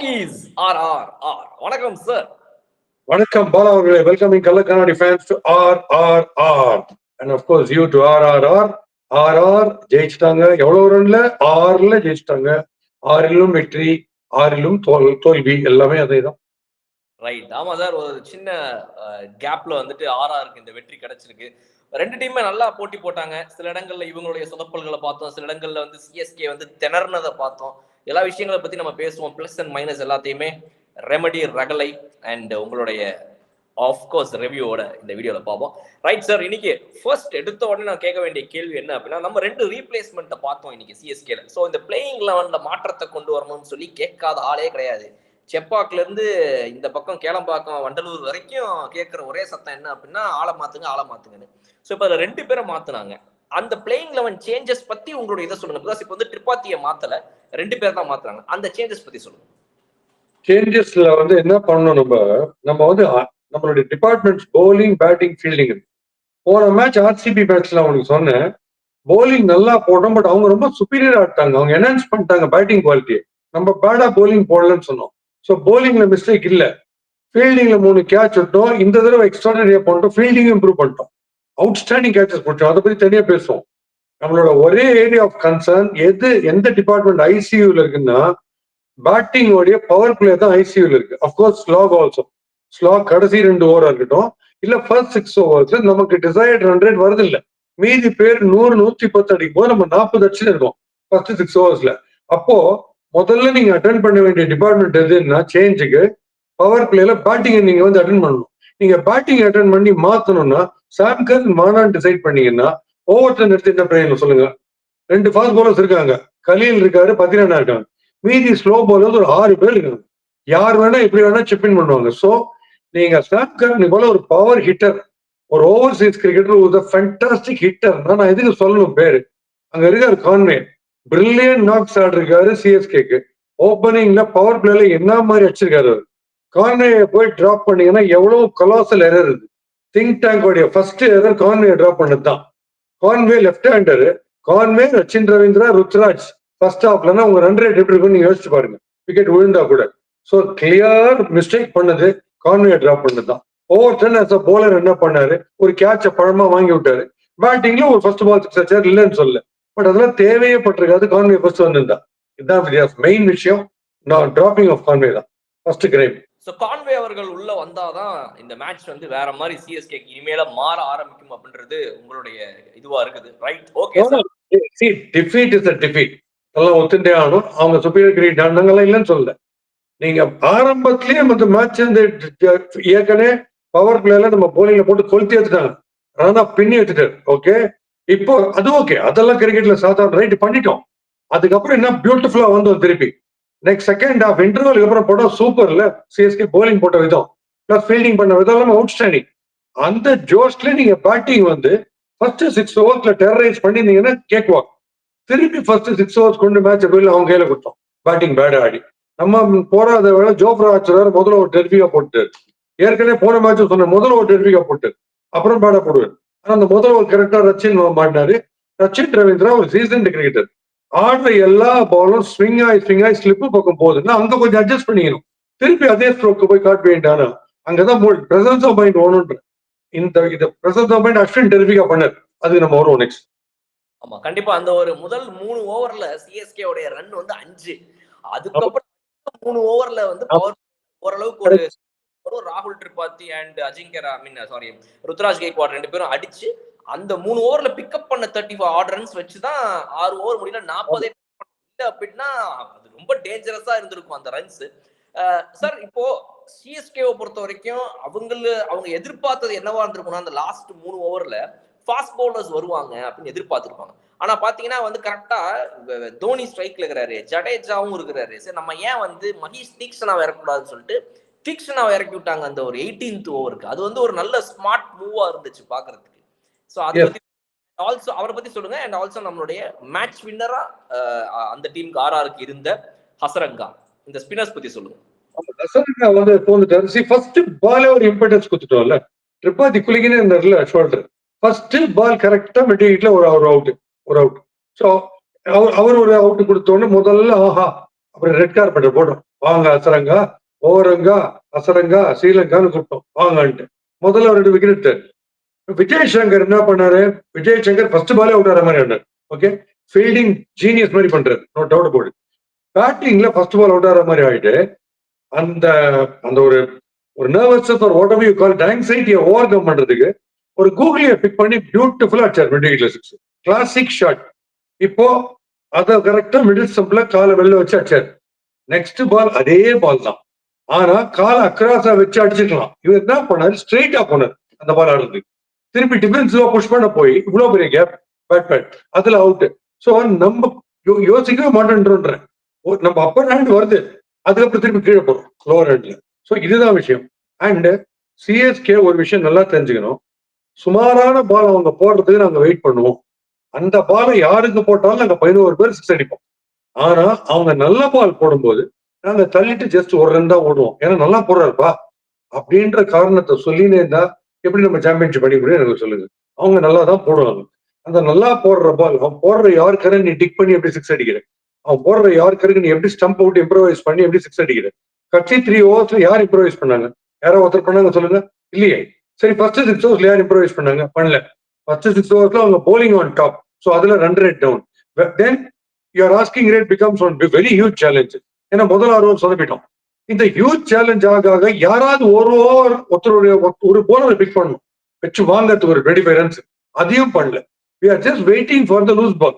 Rockies RRR. வணக்கம் sir. வணக்கம் பாலா அவர்களே. வெல்கமிங் கலர் கண்ணாடி fans to RRR and of course you to RRR. RR ஜெயிச்சிட்டாங்க. எவ்வளவு ரன்ல? 6ல ஜெயிச்சிட்டாங்க. 6லும் வெற்றி, 6லும் தோல்வி, எல்லாமே அதேதான். ரைட். ஆமா சார், ஒரு சின்ன கேப்ல வந்துட்டு RRக்கு இந்த வெற்றி கிடைச்சிருக்கு. ரெண்டு டீமே நல்லா போட்டி போட்டாங்க. சில இடங்கள்ல இவங்களுடைய சொதப்பல்களை பார்த்தோம், சில இடங்கள்ல வந்து சிஎஸ்கே வந்து திணறினதை பார்த்தோம். எல்லா விஷயங்களை பத்தி நம்ம பேசுவோம். பிளஸ் அண்ட் மைனஸ் எல்லாத்தையுமே ரெமடி ரகலை அண்ட் உங்களுடைய ஆஃப்கோர்ஸ் ரிவ்யூவோட இந்த வீடியோல பார்ப்போம். ரைட் சார், இன்னைக்கு ஃபர்ஸ்ட் எடுத்த உடனே நான் கேட்க வேண்டிய கேள்வி என்ன அப்படின்னா, நம்ம ரெண்டு ரீப்ளேஸ்மெண்ட்டை பார்த்தோம் இன்னைக்கு சிஎஸ்கேல. ஸோ இந்த பிளேயிங் லெவன்ல மாற்றத்தை கொண்டு வரணும்னு சொல்லி கேட்காத ஆளே கிடையாது. செப்பாக்ல இருந்து இந்த பக்கம் கேளம்பாக்கம் வண்டலூர் வரைக்கும் கேட்கிற ஒரே சத்தம் என்ன அப்படின்னா, ஆளை மாத்துங்கன்னு. ஸோ இப்போ அதில் 2 பேரை மாத்தினாங்க. அந்த பிளேயிங் லெவன் சேஞ்சஸ் பத்தி உங்களோட இதை சொல்லுங்க. பிகாஸ் இப்போ வந்து ட்ரிபாத்தியை மாத்தல, 2 பேர் தான் மாத்துறாங்க. அந்த சேஞ்சஸ் பத்தி சொல்லுங்க. சேஞ்சஸ்ல வந்து என்ன பண்ணணும், நம்ம வந்து நம்மளுடைய டிபார்ட்மெண்ட்ஸ் பவுலிங், பேட்டிங், ஃபீல்டிங். போன மேட்ச் ஆர்சிபி மேட்ச்ல அவனுக்கு சொன்னேன், பவுலிங் நல்லா போட்டோம், பட் அவங்க ரொம்ப சுப்பீரியர் ஆட்டாங்க. அவங்க என்ஹான்ஸ் பண்ணிட்டாங்க பேட்டிங் குவாலிட்டியை. நம்ம பேடா பவுலிங் போடலன்னு சொன்னோம். ஸோ பவுலிங்ல மிஸ்டேக் இல்லை, ஃபீல்டிங்ல 3 கேட்ச் விட்டோம். இந்த தடவை எக்ஸ்ட்ராடனரியா பண்ணிட்டோம், ஃபீல்டிங் இம்ப்ரூவ் பண்ணிட்டோம், அவுட்ஸ்டாண்டிங் கேட்சஸ் போட்டோம். அதை பத்தி தனியா பேசுவோம். நம்மளோட ஒரே ஏரியா ஆஃப் கன்சர்ன் எந்த டிபார்ட்மெண்ட் ஐசியூல இருக்குன்னா, பேட்டிங் உடைய பவர் பிளே தான் ஐசியூல இருக்கு. Of course slack also. ஸ்லாக் கடைசி 2 ஓவரா இருக்கட்டும், இல்ல ஃபர்ஸ்ட் 6 ஓவர்ஸ் நமக்கு டிசைர்ட் ரன் ரேட் வருது இல்ல. மீதி பேர் 100, 110 அடிக்கும் போது நம்ம 40 அடிச்சு இருக்கோம் ஃபர்ஸ்ட் 6 ஓவர்ஸ்ல. அப்போ முதல்ல நீங்க அட்டென்ட் பண்ண வேண்டிய டிபார்ட்மெண்ட் எதுன்னா, சேஞ்சுக்கு பவர் பிளேல பேட்டிங்கை நீங்க வந்து அட்டென்ட் பண்ணணும். நீங்க பேட்டிங் அட்டென்ட் பண்ணி மாத்தணும்னா, சாம்கர் மானான் டிசைட் பண்ணீங்கன்னா ஓவர்ஸ் நிறுத்தி என்ன பிரயோஜனம் சொல்லுங்க? 2 ஃபாஸ்ட் பவுலர்ஸ் இருக்காங்க, கலீல் இருக்காரு, பத்திரனா இருக்காங்க. மீதி ஸ்லோ பவுலர்ஸ் ஒரு 6 பேர் இருக்காங்க. யார் வேணா எப்படி வேணா சிப்பின் பண்ணுவாங்க. ஸோ நீங்க சாம்கர் போல ஒரு பவர் ஹிட்டர், ஒரு ஓவர்சீஸ் கிரிக்கெட்டர், ஒரு ஃபேண்டாஸ்டிக் ஹிட்டர். நான் எதுக்கு சொல்லணும் பேரு? அங்க இருக்காரு கான்வே, பிரில்லியன்ட் நாக்ஸ் ஆடிருக்காரு சிஎஸ்கேக்கு. ஓப்பனிங்ல பவர் பிளேல என்ன மாதிரி வச்சிருக்காரு அவர். கான்வே போய் டிராப் பண்ணீங்கன்னா எவ்வளவு கொலாசல் எரர் இருக்கு. திங்க் டேங்க் உடைய ஃபர்ஸ்ட் எரர் கான்வே டிராப் பண்ணதுதான். Conway left hander. Conway, Sachin Ravindra, Ruturaj first ஹாஃப்லன்னா உங்க ரன் ரேட் எப்படி இருக்குன்னு நீங்க யோசிச்சு பாருங்க, விக்கெட் விழுந்தா கூட. ஸோ கிளியர் மிஸ்டேக் பண்ணது கான்வே டிராப் பண்ணதுதான். ஓவர்டன் அஸ் அ போலர் என்ன பண்ணாரு, ஒரு கேட்ச பழமா வாங்கி விட்டாரு. பேட்டிங்ல ஒரு ஃபர்ஸ்ட் பால் 6 அடிச்சாரு, இல்லைன்னு சொல்ல. பட் அதெல்லாம் தேவையே பட்டிருக்காது, கான்வே ஃபர்ஸ்ட் வந்திருந்தா. இதுதான் வித்தியாசம். மெயின் விஷயம் டிராப்பிங் ஆஃப் கான்வே தான் ஃபர்ஸ்ட் கிரைம். ஸோ கான்வே அவர்கள் உள்ள வந்தாதான் இந்த மேட்ச் வந்து வேற மாதிரி சிஎஸ்கேக்கு இனிமேல மாற ஆரம்பிக்கும் அப்படின்றது உங்களுடைய இதுவா இருக்குது. Right, okay sir. Defeat is a defeat. அதெல்லாம் ஒத்துட்டே ஆகணும். அவங்க சுப்பீரியர் கிரிக்கெட் ஆடினாங்கலாம் இல்லைன்னு சொல்லல. நீங்க ஆரம்பத்திலேயே அந்த மேட்ச் ஏற்கனவே பவர் பிளேல நம்ம போலிங்ல போட்டு கொளுத்தி எடுத்துட்டாங்க, ஆனா பின்னி எடுத்துட்டாரு. ஓகே, இப்போ அது ஓகே, அதெல்லாம் கிரிக்கெட்ல சாதாரண. ரைட் பண்ணிட்டோம். அதுக்கப்புறம் என்ன பியூட்டிஃபுல்லா வந்தோம் திருப்பி. நெக்ஸ்ட் செகண்ட் ஹாஃப் இன்டர்வலுக்கு அப்புறம் போட்டா சூப்பர்ல. சிஎஸ்கே போலிங் போட்ட விதம் பிளஸ் ஃபீல்டிங் பண்ண விதம் எல்லாம் அவுட்ஸ்டாண்டிங். அந்த ஜோஷ்ல நீங்க பேட்டிங் வந்து ஃபர்ஸ்ட் 6 ஓவர்ஸ்ல டெரரைஸ் பண்ணிருந்தீங்கன்னா கேக் வாக். திருப்பி ஃபர்ஸ்ட் 6 ஓவர்ஸ் கொண்டு மேட்ச் போய் அவங்க கையில கொடுத்தோம். பேட்டிங் பேட் ஆடி நம்ம போறாத வேலை. ஜோப்ரா ஆச்சர் முதல்ல ஒரு டெர்பிகா போட்டு, ஏற்கனவே போன மேட்ச் சொன்ன முதல்ல ஒரு டெர்பிகா போட்டு அப்புறம் பேடா போடுவார். ஆனா அந்த முதல்ல ஒரு கரெக்டா ரச்சின் மாட்டினாரு. ரச்சின் ரவீந்திரா ஒரு சீசன்ட் கிரிக்கெட்டர். ஆடுற எல்லா பாலும் ஸ்விங் ஆகி ஸ்லிப்பு பக்கம் போகுதுன்னா அங்க கொஞ்சம் அட்ஜஸ்ட் பண்ணிக்கணும். திருப்பி அதே ஸ்ட்ரோக்கு போய் காட்ட வேண்டானா அங்கதான் பிரசன்ஸ் ஆஃப் மைண்ட் ஒன்று. இந்த பிரசன்ஸ் ஆஃப் மைண்ட் அஸ்வின் டெர்பிகா பண்ணார். அது நம்ம வருவோம் நெக்ஸ்ட். ஆமா, கண்டிப்பா. அந்த ஒரு முதல் 3 ஓவர்ல சிஎஸ்கே உடைய ரன் வந்து 5. அதுக்கப்புறம் 3 ஓவர்ல வந்து பவர் ஓரளவுக்கு ஒரு ராகுல் திரிபாதி அண்ட் ருத்ராஜ் கெய்க்வாட் 2 பேரும் அடிச்சு அந்த 3 ஓவர்ல பிக்கப் பண்ண 34 ஆட் ரன்ஸ் வச்சுதான் 6 ஓவர் முடியல 40 அப்படின்னா அது ரொம்ப டேஞ்சரஸா இருந்திருக்கும் அந்த ரன்ஸ். சார், இப்போ சிஎஸ்கேவை பொறுத்த வரைக்கும் அவங்க எதிர்பார்த்தது என்னவா இருந்திருக்கும்னா, அந்த லாஸ்ட் 3 ஓவர்ல ஃபாஸ்ட் பவுலர்ஸ் வருவாங்க அப்படின்னு எதிர்பார்த்திருப்பாங்க. ஆனா பாத்தீங்கன்னா வந்து கரெக்டா தோனி ஸ்ட்ரைக்ல இருக்கிறாரு, ஜடேஜாவும் இருக்கிறாரு. சரி, நம்ம ஏன் வந்து மஹேஷ் தீக்ஷனாவை இறக்கக்கூடாதுன்னு சொல்லிட்டு தீக்ஷனாவை இறக்கி விட்டாங்க அந்த ஒரு 18th ஓவருக்கு. அது வந்து ஒரு நல்ல ஸ்மார்ட் மூவா இருந்துச்சு பாக்குறதுக்கு. ஸோ அதை பத்தி ஆல்சோ அவரை பத்தி சொல்லுங்க. அண்ட் ஆல்சோ நம்மளுடைய மேட்ச் வின்னரா அந்த டீமுக்கு RRக்கு இருந்த ஹசரங்கா, இந்த ஸ்பின்னர்ஸ் பத்தி சொல்லுங்க. ஹசரங்கா வந்து போந்துட்டாரு. ஃபர்ஸ்ட் பாலே ஒரு இம்பார்ட்டன்ஸ் கொடுத்துட்டோம்ல. திரிபாதி குளிக்கினே இருந்தார்ல ஷோல்டர். ஃபர்ஸ்ட் பால் கரெக்டா மெட்டில ஒரு அவுட். ஸோ அவர் ஒரு அவுட் கொடுத்தோன்னு முதல்ல ஆஹா, அப்புறம் ரெட் கார்பெட் போடுறோம். வாங்க அசரங்கா, ஓரங்கா, அசரங்கா, ஸ்ரீலங்கான்னு கூப்பிட்டோம் வாங்கன்ட்டு. முதல்ல 2 விக்கெட். விஜய் சங்கர் என்ன பண்ணாரு? விஜய் சங்கர் ஃபர்ஸ்ட் பாலே அவுட் ஆற மாதிரி ஆனார். ஓகே, ஃபீல்டிங் ஜீனியஸ் மாதிரி பண்றாரு, நோ டவுட் அபவுட் இட். பேட்டிங்ல ஃபர்ஸ்ட் பால் அவுட் ஆற மாதிரி ஆயிட்டு அந்த அந்த ஒரு ஒரு நர்வஸ்னஸ் ஒரு வாட் எவர் யூ கால் ஆங்ஸைட்டியை ஓவர் கம் பண்றதுக்கு ஒரு கூகுளியை பிக் பண்ணி பியூட்டிஃபுல்லா அடிச்சார் 28 கிளாசிக் ஷாட். இப்போ அதை கரெக்டா மிடில் ஸ்டம்ப்ல காலை வெளில வச்சு அடிச்சார். நெக்ஸ்ட் பால் அதே பால் தான், ஆனா காலை அக்ராஸா வச்சு அடிச்சுக்கலாம். இவர் என்ன பண்ணாரு? ஸ்ட்ரெயிட்டா போனார் அந்த பால் ஆடுறது. திருப்பி டிஃபென்சிவா புஷ் பண்ண போய் இவ்வளவு பெரிய கேப், பேட் அதுல அவுட். சோ நம்ம யோசிக்கவே மாட்டேன்றோன்ற நம்ம அப்பர் ஹேண்ட் வருது, அதுக்கப்புறம் திருப்பி கீழே போறோம் லோவர் ஹேண்ட்ல. சோ இதுதான் விஷயம். அண்ட் சிஎஸ்கே ஒரு விஷயம் நல்லா தெரிஞ்சுக்கணும், சுமாரான பால் அவங்க போடுறதுக்கு நாங்க வெயிட் பண்ணுவோம். அந்த பாலை யாருக்கு போட்டாலும் நாங்க 11 பேர் சிக்ஸ் அடிப்போம். ஆனா அவங்க நல்ல பால் போடும்போது நாங்க தள்ளிட்டு ஜஸ்ட் ஒரு ரன் தான் ஓடுவோம். ஏன்னா நல்லா போடுறாருப்பா அப்படின்ற காரணத்தை சொல்லினே இருந்தா எப்படி நம்ம சாம்பியன்ஷிப் அடிக்க முடியும் எனக்கு சொல்லுங்க. அவங்க நல்லா தான் போடுவாங்க. அந்த நல்லா போடுற பால், அவன் போடுற யாருக்கரை நீ டிக் பண்ணி எப்படி சிக்ஸ் அடிக்கிற, அவன் போடுற யாருக்கருக்கு நீ எப்படி ஸ்டம்ப் அவுட் இம்ப்ரோவைஸ் பண்ணி எப்படி சிக்ஸ் அடிக்கிற. கட்சி 3 ஓவர்ஸ்ல யார் இம்ப்ரோவைஸ் பண்ணாங்க? யாரோ ஒருத்தர் பண்ணாங்க சொல்லுங்க? இல்லையே. சரி, ஃபர்ஸ்ட் 6 ஓவர்ஸ்ல யார் இம்ப்ரோவைஸ் பண்ணாங்க? பண்ணல. ஃபர்ஸ்ட் 6 ஓவர்ஸ்ல அவங்க போலிங் ஆன் டாப். சோ அதுல run rate down. Then your asking rate becomes one very huge challenge. ஏன்னா முதல் 6 ஓவர் சொதப்பிட்டோம். இந்த ஹியூஜ் சேலஞ்ச் ஆக யாராவது ஒரு ஓவர் ஒருத்தருடைய ஒரு போலரை பிக் பண்ணணும் வச்சு வாங்கறதுக்கு ஒரு 25 ரன்ஸ். அதையும் பண்ணல. we are just waiting for the loose ball.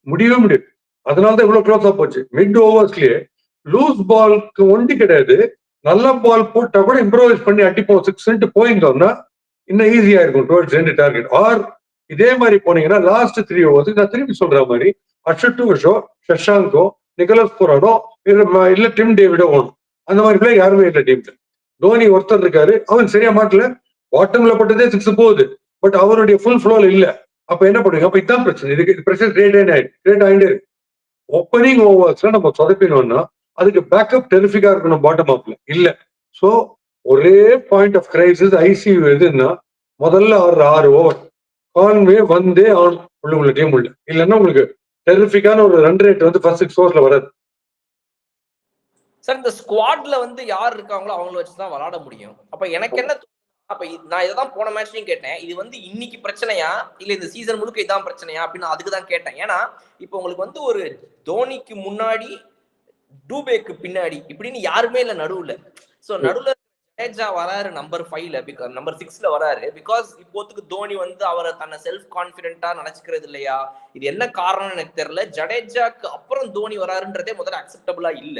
முடியவே முடியாது. அதனாலதான் இவ்வளவு க்ளோஸா போச்சு. மிட் ஓவர்ஸ்லயே லூஸ் பால்க்கு ஒண்டி கிடையாது, நல்ல பால் போட்டா கூட இம்ப்ரோவைஸ் பண்ணி அடிப்போம் சிக்ஸ் போயிருந்தோம்னா இன்னும் ஈஸியா இருக்கும் டுவர்ட்ஸ் ரெண்டு டார்கெட். ஆர் இதே மாதிரி போனீங்கன்னா லாஸ்ட் 3 ஓவர்ஸ் நான் திருப்பி சொல்ற மாதிரி அஷட்டுஷோ, ஷஷாங்கோ, நிக்கலஸ் புரானோ இல்ல டிம் டேவிடோ ஓடும். அந்த மாதிரி பிளேயர் யாருமே இல்லை டீம்ல. தோனி ஒருத்தர் இருக்காரு, அவன் சரியா மாட்டல, பாட்டம்ல பட்டதே சிக்ஸ் போகுது, பட் அவருடைய ஃபுல் ஃப்ளோல இல்ல. அப்ப என்ன பண்ணுங்க? அப்ப இதுதான் பிரச்சனை. இதுக்கு பிரச்சனை கிரேட் ஆயிட்டே இருக்கு. ஓப்பனிங் ஓவர்ஸ்ல நம்ம சொதப்பினோம்னா அதுக்கு பேக்கப் டெரிஃபிக்கா இருக்கணும் பாட்டம் ஆப்ல இல்ல. சோ ஒரே பாயிண்ட் ஆஃப் கிரைசிஸ் ஐசியூ எதுன்னா முதல்ல ஆடுற 6 ஓவர் கான்வே வந்தே ஆனும் உள்ள டீம் உள்ள. இல்லைன்னா உங்களுக்கு டெரிஃபிக்கான ஒரு ரன் ரேட் வந்து ஃபர்ஸ்ட் 6 ஓவர்ஸ்ல வராது. சார் இந்த ஸ்குவாட்ல வந்து யார் இருக்காங்களோ அவங்கள வச்சுதான் விளையாட முடியும். அப்ப எனக்கு என்ன, அப்ப நான் இதான் போன மேட்ச்லயும் கேட்டேன், இது வந்து இன்னைக்கு பிரச்சனையா இல்ல இந்த சீசன் முழுக்க இதான் பிரச்சனையா அப்படின்னு அதுக்குதான் கேட்டேன். ஏன்னா இப்ப உங்களுக்கு வந்து ஒரு தோனிக்கு முன்னாடி டூபேக்கு பின்னாடி இப்படின்னு யாருமே இல்ல நடுவுல. சோ நடுவுல ஜடேஜா வராரு நம்பர் 5ல, நம்பர் 6ல வராரு. பிகாஸ் இப்போத்துக்கு தோனி வந்து அவரை தன்னை செல்ஃப் கான்பிடென்ட்டா நினைச்சுக்கிறது இல்லையா, இது என்ன காரணம்னு எனக்கு தெரியல. ஜடேஜாக்கு அப்புறம் தோனி வராருன்றதே முதல்ல அக்செப்டபிளா இல்ல.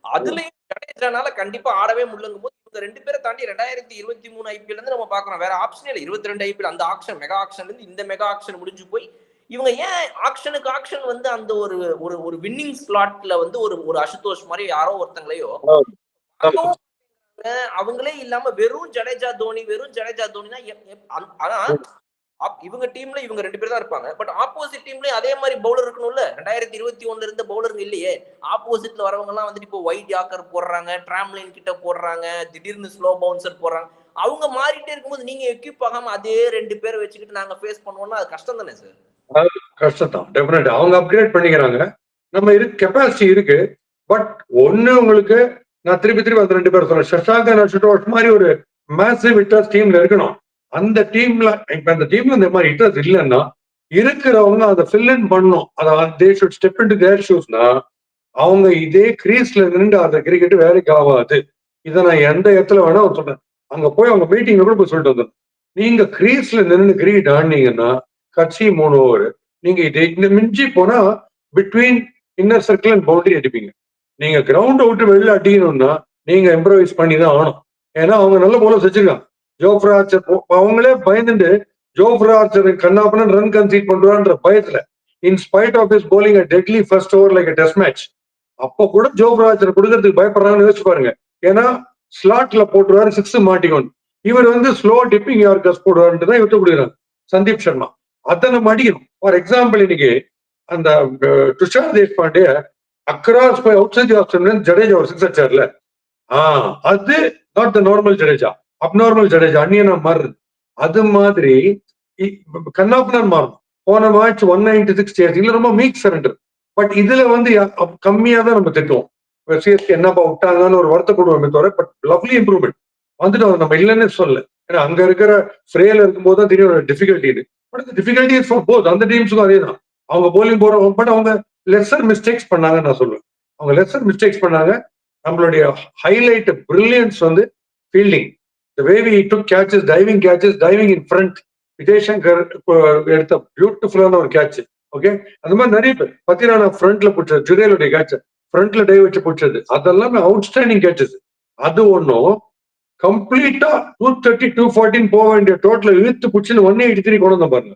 அதுலயும் ஜடேஜானால கண்டிப்பா ஆடவே முடியலங்கும் போது இவங்க 2 பேரை தாண்டி 2023 ஐபிஎல் இருந்து நம்ம பாக்குறோம். வேற ஆப்ஷன் இல்ல. 22 ஐபிஎல் அந்த ஆக்ஷன் மெகா ஆக்ஷன்ல இருந்து இந்த மெகா ஆக்ஷன் முடிஞ்சு போய் இவங்க ஏன் ஆக்ஷனுக்கு ஆக்ஷன் வந்து அந்த ஒரு ஒரு ஒரு வின்னிங் ஸ்லாட்ல வந்து ஒரு ஒரு அசுதோஷ் மாதிரி யாரோ ஒருத்தங்களையோ அவங்களே இல்லாம வெறும் ஜடேஜா தோனி வெறும் ஜடேஜா தோனினா. ஆனா இவங்க டீம்ல இவங்க 2 பேர் தான் இருப்பாங்க. பட் ஆப்போசிட் டீம்லயும் அதே மாதிரி பவுலர் இருக்கணும்ல. 2021 இருந்த பவுலர் இல்லையே. ஆப்போசிட்ல வரவங்க எல்லாம் வந்துட்டு இப்போ வைட் யாக்கர் போடுறாங்க, டிராம்லைன் கிட்ட போடுறாங்க, திடீர்னு ஸ்லோ பவுன்சர் போடுறாங்க. அவங்க மாறிட்டே இருக்கும்போது நீங்க எக்யூப் ஆகாம அதே 2 பேரை வச்சுக்கிட்டு நாங்க ஃபேஸ் பண்ணுவோம்னா அது கஷ்டம் தானே சார்? கஷ்டம் தான் டெஃபினட். அவங்க அப்கிரேட் பண்ணிக்கிறாங்க, நம்ம இருக்கு கெப்பாசிட்டி இருக்கு. பட் ஒண்ணு உங்களுக்கு நான் திருப்பி அந்த 2 பேர் சொல்றேன், ஷஷாங்க் மாதிரி ஒரு மேசிவ் ஹிட்டர்ஸ் டீம்ல இருக்கணும். அந்த டீம்ல இப்ப அந்த டீம்ல இந்த மாதிரி ஹிட்டர்ஸ் இல்லைன்னா இருக்கிறவங்க அதை ஃபில் இன் பண்ணணும். அதாவது they should step into their ஷூஸ்னா அவங்க இதே கிரீஸ்ல நின்று அந்த கிரிக்கெட் வேலைக்கு ஆகாது. இதை நான் எந்த இடத்துல வேணா சொல்றேன். அங்க போய் அவங்க மீட்டிங்ல கூட போய் சொல்லிட்டு வந்தேன். நீங்க கிரீஸ்ல நின்று கிரிக்கெட் ஆடினீங்கன்னா கட்சி 3 ஓவர் நீங்க இதை மிஞ்சி போனா between inner circle and boundary அடிப்பீங்க. நீங்க கிரவுண்ட் விட்டு வெளில அடிக்கணும்னா நீங்க இம்ப்ரோவைஸ் பண்ணி தான் ஆகணும். ஏன்னா அவங்க நல்ல போலர்ஸ் வச்சிருக்காங்க. ஜோஃப்ரா ஆர்ச்சர் அவங்களே பயந்துட்டு ஜோஃப்ரா ஆர்ச்சர் கண்ணாப்பன ரன் கன்சீட் பண்றான்ற பயத்துல in spite of his bowling a deadly first over like test match அப்ப கூட ஜோஃப்ரா ஆர்ச்சர் கொடுக்கறதுக்கு பயப்படுறாங்கன்னு யோசிச்சு பாருங்க. ஏன்னா ஸ்லாட்ல போட்டுருவாரு 6 மாட்டிக்கணும். இவர் வந்து ஸ்லோ டிப்பிங் யார்கஸ் போடுவாருன்னு தான் இவர்கிட்ட கொடுக்குறாங்க சந்தீப் சர்மா. அதை நம்ம அடிக்கணும். ஃபார் எக்ஸாம்பிள் இன்னைக்கு அந்த துஷார் தேஷ்பாண்டே அக்ராஸ் போய் அவுட் சைட் ஆஃப் ஜடேஜா ஒரு 6 அடிச்சார்ல, அது not the normal Jadeja, abnormal Jadeja, அந்நியனா மாறுறது. அது மாதிரி கண்ணாப்பனான் மாறும். போன மேட்ச் 196 சேசிங்ல ரொம்ப மீக் சரண்டர். பட் இதுல வந்து கம்மியா தான் நம்ம திட்டுவோம். சிஎஸ்கே என்னப்பா விட்டாங்கன்னு ஒரு வருத்தப்படுவோமே தவிர, பட் லவ்லி இம்ப்ரூவ்மெண்ட் வந்துட்டு நம்ம இல்லைன்னு சொல்ல. ஏன்னா அங்க இருக்கிற ஃப்ரேல இருக்கும்போது தான் தெரியும் ஒரு டிஃபிகல்ட்டி இது. பட் இந்த டிஃபிகல்ட்டி இஸ் ஃபார் போத். அந்த டீம்ஸுக்கும் அதே தான். அவங்க போலிங் போறவங்க, பட் அவங்க லெஸ்ஸர் மிஸ்டேக்ஸ் பண்ணாங்கன்னு நான் சொல்லுவேன். அவங்க லெஸ்ஸர் மிஸ்டேக்ஸ் பண்ணாங்க. நம்மளுடைய ஹைலைட் பிரில்லியன்ஸ் வந்து fielding. The way we took catches, diving in front. Vijay Shankar எடுத்த பியூட்டிஃபுல்லான ஒரு கேட்ச். ஓகே, அந்த மாதிரி நிறைய பேர் பத்திரானா ஃப்ரண்ட்ல பிடிச்சது, ஜுரேலுடைய கேட்ச் ஃப்ரண்ட்ல டைவ் வச்சு பிடிச்சது, அதெல்லாம் அவுட்ஸ்டாண்டிங் கேட்சஸ். அது ஒன்றும் கம்ப்ளீட்டா 230, 214 போக வேண்டிய டோட்டல் இழுத்து பிடிச்சின்னு 183 கொண்டு வந்த பாருங்க.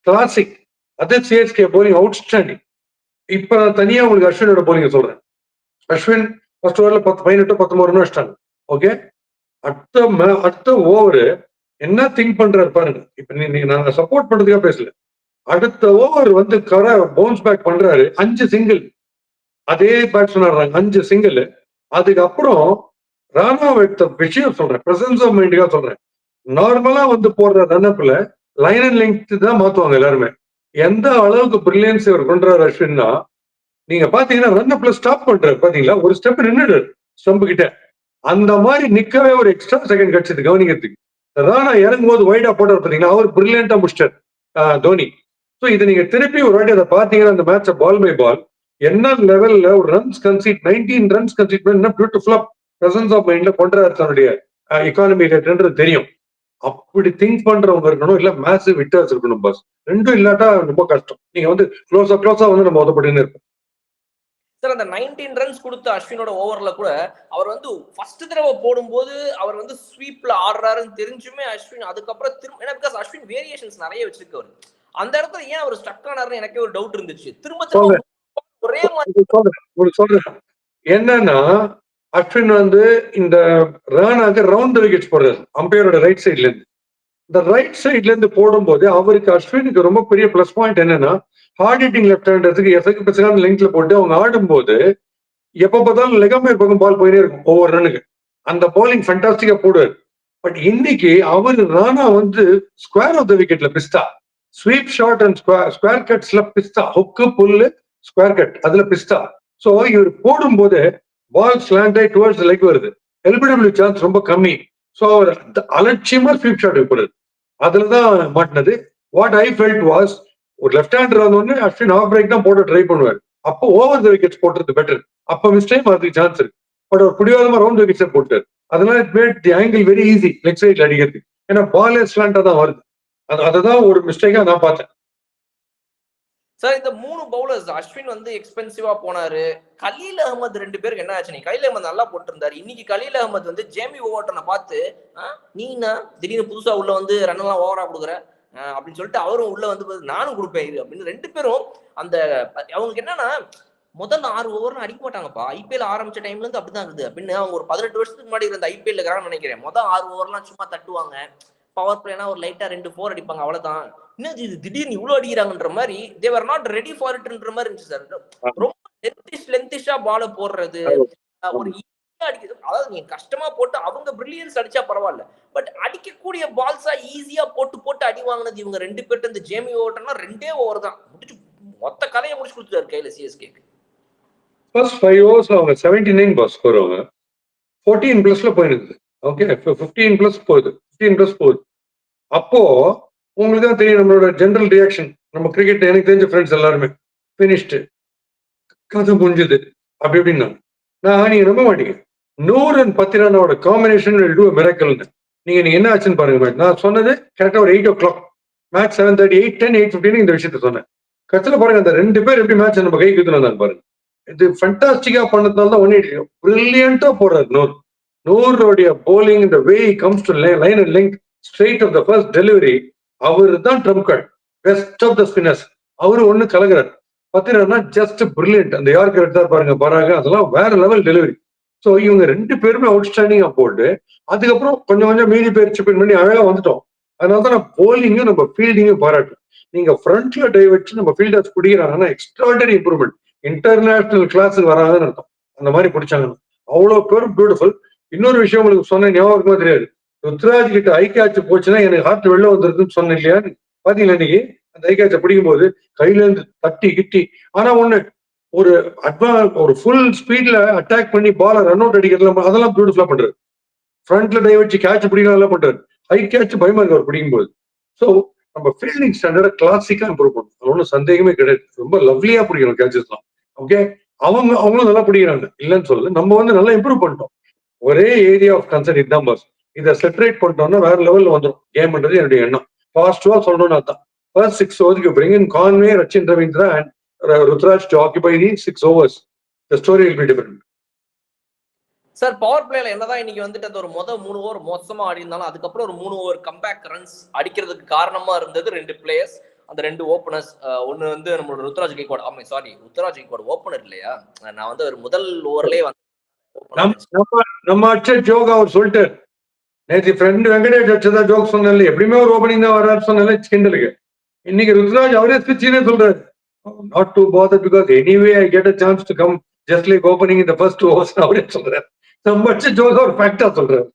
கிளாசிக். அது சிஎஸ்கே போலிங் அவுட்ஸ்டாண்டிங். இப்ப நான் தனியா உங்களுக்கு அஸ்வினோட போலிங்க சொல்றேன். அஸ்வின் ஃபர்ஸ்ட் ஓவர்ல 18 19 ரன் வச்சிட்டாங்க. ஓகே, அடுத்த ஓவர் என்ன திங்க் பண்றாரு பாருங்க. இப்ப நாங்க சப்போர்ட் பண்றதுக்காக பேசல. அடுத்த ஓவர் வந்து பவுன்ஸ் பேக் பண்றாரு, 5 சிங்கிள். அதே பேட்ஸ்மேன் ஆடுறாங்க, 5 சிங்கிள். அதுக்கப்புறம் ராணா எடுத்த விஷயம் சொல்றேன், பிரசன்ஸ் ஆஃப் மைண்டுக்காக சொல்றேன். நார்மலா வந்து போடுற ரன்அப்ல லைன் அண்ட் லெங்த் தான் மாத்துவாங்க எல்லாருமே. எந்த அளவுக்கு பிரில்லியன்ஸ் இவர் பண்றாரு அஸ்வின்னா, நீங்க பாத்தீங்கன்னா ரன்அப்ல ஸ்டாப் பண்றாரு பாத்தீங்களா, ஒரு ஸ்டெப் நின்னுடு ஸ்டம்பு கிட்ட. அந்த மாதிரி நிக்கவே ஒரு எக்ஸ்ட்ரா செகண்ட் கிடைச்சது கவனிக்கிறதுக்கு. ராணா இறங்கும் போது வைடா போட்டார் பாத்தீங்கன்னா, அவர் பிரில்லியண்டா முடிச்சிட்டார் தோனி. ஸோ இதை நீங்க திருப்பி ஒரு வாட்டி அதை பாத்தீங்கன்னா, அந்த மேட்ச பால் பை பால் என்ன லெவல்ல ஒரு ரன்ஸ் கன்சீட் 19 ரன்ஸ் கன்சீட் பண்ணி என்ன பியூட்டிஃபுல்லா பிரசன்ஸ் ஆஃப் மைண்ட்ல கொண்டாரு தன்னுடைய எக்கானமி ரேட்ன்றது தெரியும். அப்படி திங்க் பண்றவங்க இருக்கணும், இல்ல மேசிவ் விட்டர்ஸ் இருக்கணும் பாஸ். ரெண்டும் இல்லாட்டா ரொம்ப கஷ்டம். நீங்க வந்து க்ளோஸா வந்து நம்ம உதப்பட்டு இருப்போம். சார் அந்த 19 ரன்ஸ் கொடுத்த அஸ்வினோட ஓவர்ல கூட அவர் வந்து ஃபர்ஸ்ட் தடவை போடும்போது அவர் வந்து ஸ்வீப்ல ஆடுறாருன்னு தெரிஞ்சுமே அஸ்வின் அதுக்கப்புறம் திரும்ப, ஏன்னா பிகாஸ் அஸ்வின் வேரியேஷன்ஸ் நிறைய வச்சிருக்கவர், அந்த இடத்துல ஏன் அவர் ஸ்டக் ஆனாருன்னு எனக்கே ஒரு டவுட் இருந்துச்சு. திரும்ப ஒரே மாதிரி சொல்றேன் என்னன்னா, அஸ்வின் வந்து இந்த ரானாக்கு ரவுண்ட் விக்கெட்ஸ் போடுறாரு அம்பையரோட ரைட் சைட்ல இருந்து. இந்த ரைட் சைட்ல இருந்து போடும்போது அவருக்கு அஸ்வினுக்கு ரொம்ப பெரிய பிளஸ் பாயிண்ட் என்னன்னா, ஹார்ட் ஹிட்டிங் லெஃப்ட் ஹேண்டர்ஸுக்கு எஃபெக்ட் பிரச்சனை லெங்க்ல போட்டு அவங்க ஆடும்போது எப்ப பார்த்தாலும் லெகம்பேர் பக்கம் பால் போயிட்டே இருக்கும் ஒவ்வொரு ரன்னுக்கு. அந்த பவுலிங் ஃபண்டாஸ்டிக்கா போடுவார். பட் இன்னைக்கு அவர் ராணா வந்து ஸ்கொயர் ஆஃப் த விக்கெட்ல பிஸ்தா, ஸ்வீப் ஷாட் அண்ட் ஸ்கொயர் கட்ஸ்ல பிஸ்தா, ஹுக்கு புல்லு ஸ்கொயர் கட் அதுல பிஸ்தா. சோ இவர் போடும்போது பால் ஸ்லாண்ட் ஆகி டுவர்ட்ஸ் லெக் வருது, எல்பிடபிள்யூ சான்ஸ் ரொம்ப கம்மி. சோ அவர் அலட்சியமா ஸ்வீப் ஷாட் போடுறது, அதுலதான் மாட்டினது. வாட் ஐ ஃபெல்ட் வாஸ், ஒரு லெஃப்ட் ஹேண்டர் வந்தோடனே அஸ்வின் ஆஃப் பிரேக் தான் போட்டு ட்ரை பண்ணுவார். அப்போ ஓவர் த விக்கெட்ஸ் போட்டுறது பெட்டர். அப்ப மிஸ்டேக் அதுக்கு சான்ஸ் இருக்கு. பட் அவர் பிடிவாதமா ரவுண்ட் விக்கெட்ஸ் போட்டார். அதனால it made the angle very easy leg சைட்ல அடிக்கிறது. ஏன்னா பால் ஸ்லாண்டா தான் வருது. அதுதான் ஒரு மிஸ்டேக்கா நான் பார்த்தேன். சார் இந்த 3 பவுலர்ஸ் அஸ்வின் வந்து எக்ஸ்பென்சிவா போனாரு. கலீல் அகமது 2 பேருக்கு என்ன ஆச்சு? கலீல் அகமது நல்லா போட்டிருந்தாரு. இன்னைக்கு கலீல் அகமது வந்து ஜேமி ஓவர்டனை பார்த்து நீனா திடீர்னு புதுசா உள்ள வந்து ரன் எல்லாம் ஓவரா கொடுக்குற அப்படின்னு சொல்லிட்டு அவரும் உள்ள வந்து நானும் கொடுப்பேன் இது அப்படின்னு 2 பேரும் அந்த அவங்களுக்கு என்னன்னா முதல் 6 ஓவர்னு அடிக்க மாட்டாங்கப்பா. ஐபிஎல் ஆரம்பிச்ச டைம்ல இருந்து அப்படிதான் இருக்குது அப்படின்னு அவங்க ஒரு 18 வருஷத்துக்கு முன்னாடி இருந்த ஐபிஎல் இருக்கிறான்னு நினைக்கிறேன். முதல் 6 ஓவர்லாம் சும்மா தட்டுவாங்க, பவர் பிளேனா ஒரு லைட்டா 2 4 அடிப்பாங்க, அவ்வளவுதான். இன்னும் இது திடீர்னு இவ்வளவு அடிக்கிறாங்கன்ற மாதிரி தேவர் நாட் ரெடி ஃபார் இட்ன்ற மாதிரி இருந்துச்சு சார். ரொம்ப லென்த்திஷா பால போடுறது, ஒரு ஈஸியா அடிக்கிறது. அதாவது நீங்க கஷ்டமா போட்டு அவங்க பிரில்லியன்ஸ் அடிச்சா பரவாயில்ல, பட் அடிக்கக்கூடிய பால்ஸா ஈஸியா போட்டு அடி வாங்கினது இவங்க 2 பேர்ட்ட. இந்த ஜேமி ஓவர்டனா 2 ஓவர் தான் முடிச்சு மொத்த கதையை முடிச்சு கொடுத்துட்டாரு கையில சிஎஸ்கே. ஃபர்ஸ்ட் 5 ஓவர்ஸ்ல அவங்க 79 பாஸ் ஸ்கோர், அவங்க 14 பிளஸ்ல போயிருக்குது. ஓகே, 15 பிளஸ் போகுது, 15 பிளஸ் போகுது. அப்போ உங்களுக்கு தான் தெரியும் நம்மளோட ஜெனரல் ரியாக்ஷன். நம்ம கிரிக்கெட் எனக்கு தெரிஞ்ச ஃப்ரெண்ட்ஸ் எல்லாருமே பினிஷ்டு, கதை முடிஞ்சது அப்படி இப்படின்னா நீங்க நம்ப மாட்டீங்க. 100 and 10 ரனோட காம்பினேஷன் மிராக்கல்னு. நீங்க என்ன ஆச்சுன்னு பாருங்க. நான் சொன்னது கரெக்டா ஒரு 8 o'clock மேட்ச் 7:30, 8:10, 8:15 இந்த விஷயத்த சொன்னேன். கடைசியில் பாருங்க அந்த 2 பேர் எப்படி மேட்ச் நம்ம கைக்கு எடுத்துட்டு பாருங்க. இது ஃபண்டாஸ்டிக்கா பண்ணதுனால தான் 180 பிரில்லியண்டா போடுறாரு நூறுடைய போலிங். இந்த way comes to line and length straight of the first delivery. அவரு தான் trump card, best of the spinners. அவரு ஒண்ணு கலகுறாரு. பார்த்தீங்கன்னா ஜஸ்ட் பிரில்லியன்ட். அந்த யாருக்கு எடுத்தாரு பாருங்க பராக, அதெல்லாம் வேற லெவல் டெலிவரி. ஸோ இவங்க 2 பேருமே அவுட்ஸ்டாண்டிங்கா போட்டு அதுக்கப்புறம் கொஞ்சம் மீதி பேர் சிப்பின் பண்ணி அழகா வந்துட்டோம். அதனாலதான் நான் போலிங்கும் நம்ம ஃபீல்டிங்கும் பாராட்டும். நீங்க ஃப்ரண்ட்ல டை வச்சு நம்ம ஃபீல்டர்ஸ் பிடிக்கிறாங்கன்னா எக்ஸ்ட்ராடனரி இம்ப்ரூவ்மெண்ட், இன்டர்நேஷனல் கிளாஸுக்கு வராங்கன்னு அர்த்தம். அந்த மாதிரி பிடிச்சாங்க அவ்வளவு பேரும் பியூட்டிஃபுல். இன்னொரு விஷயம் உங்களுக்கு சொன்ன ஞாபகமா தெரியாது, ருத்ராஜ் கிட்ட ஐ கேட்ச் போச்சுன்னா எனக்கு ஹார்ட் வெளில வந்துருக்குன்னு சொன்னேன் இல்லையா? பாத்தீங்களா இன்னைக்கு அந்த ஐ கேட்ச பிடிக்கும் போது கையில இருந்து தட்டி கிட்டி. ஆனா ஒண்ணு, ஒரு ஒரு ஃபுல் ஸ்பீட்ல அட்டாக் பண்ணி பால ரன் அவுட் அடிக்கிறதுல அதெல்லாம் பியூட்டிஃபுல்லா பண்றாரு. ஃப்ரண்ட்ல டை வச்சு கேட்ச் பிடிக்கலாம் பண்றாரு. ஹை கேட்ச் பயமா இருக்கு அவர் பிடிக்கும் போது. ஸோ நம்ம ஃபீல்டிங் ஸ்டாண்டர்ட கிளாசிக்கா இம்ப்ரூவ் பண்ணணும். அது ஒன்றும் சந்தேகமே கிடையாது. ரொம்ப லவ்லியா பிடிக்கணும் கேட்சஸ்லாம். ஓகே, அவங்களும் நல்லா பிடிக்கிறாங்க, இல்லைன்னு சொல்லு. நம்ம வந்து நல்லா இம்ப்ரூவ் பண்ணிட்டோம். ஒரே ஏரியா ஆஃப் கன்சர்ன் இதுதான் பாஸ். இதை செப்பரேட் பண்ணிட்டோம்னா வேற லெவல்ல வந்துடும் கேம்ன்றது என்னுடைய எண்ணம். பாசிட்டிவா சொல்லணும்னு அதான். First 6 overs you bring in Conway, Rachin Ravindra and Ruturaj to occupy the 6 overs. The story will be different. Sir power பிளேல என்னதான் இன்னைக்கு வந்துட்டு அந்த ஒரு 3 ஓவர் மோசமா ஆடி இருந்தாலும் அதுக்கப்புறம் ஒரு 3 ஓவர் கம்பேக் ரன்ஸ் அடிக்கிறதுக்கு காரணமா இருந்தது 2 பிளேயர்ஸ், அந்த 2 ஓப்பனர்ஸ். ஒன்னு வந்து நம்மளோட ருத்ராஜ் கைக்வாட். ஆமா சாரி, ருத்ராஜ் கைக்வாட் ஓப்பனர் இல்லையா? நான் வந்து ஒரு முதல் ஓவர்லயே வந்து நம்ம அடிச்ச ஜோக் அவர் சொல்லிட்டாரு. நேற்று ஃப்ரெண்ட் வெங்கடேஷ் அடிச்சதா ஜோக் சொன்னால, எப்படியுமே ஒரு ஓப்பனிங் தான் வராது சொன்னால கிண்டலுக்கு. இன்னைக்கு ருத்ராஜ் அவரே ஸ்பிட்சினே சொல்றாரு, not to bother because anyway I get a chance to come just like opening in the first 2 overs அவரே சொல்றாரு. நம்ம அடிச்ச ஜோக் அவர் ஃபேக்டா சொல்றாரு.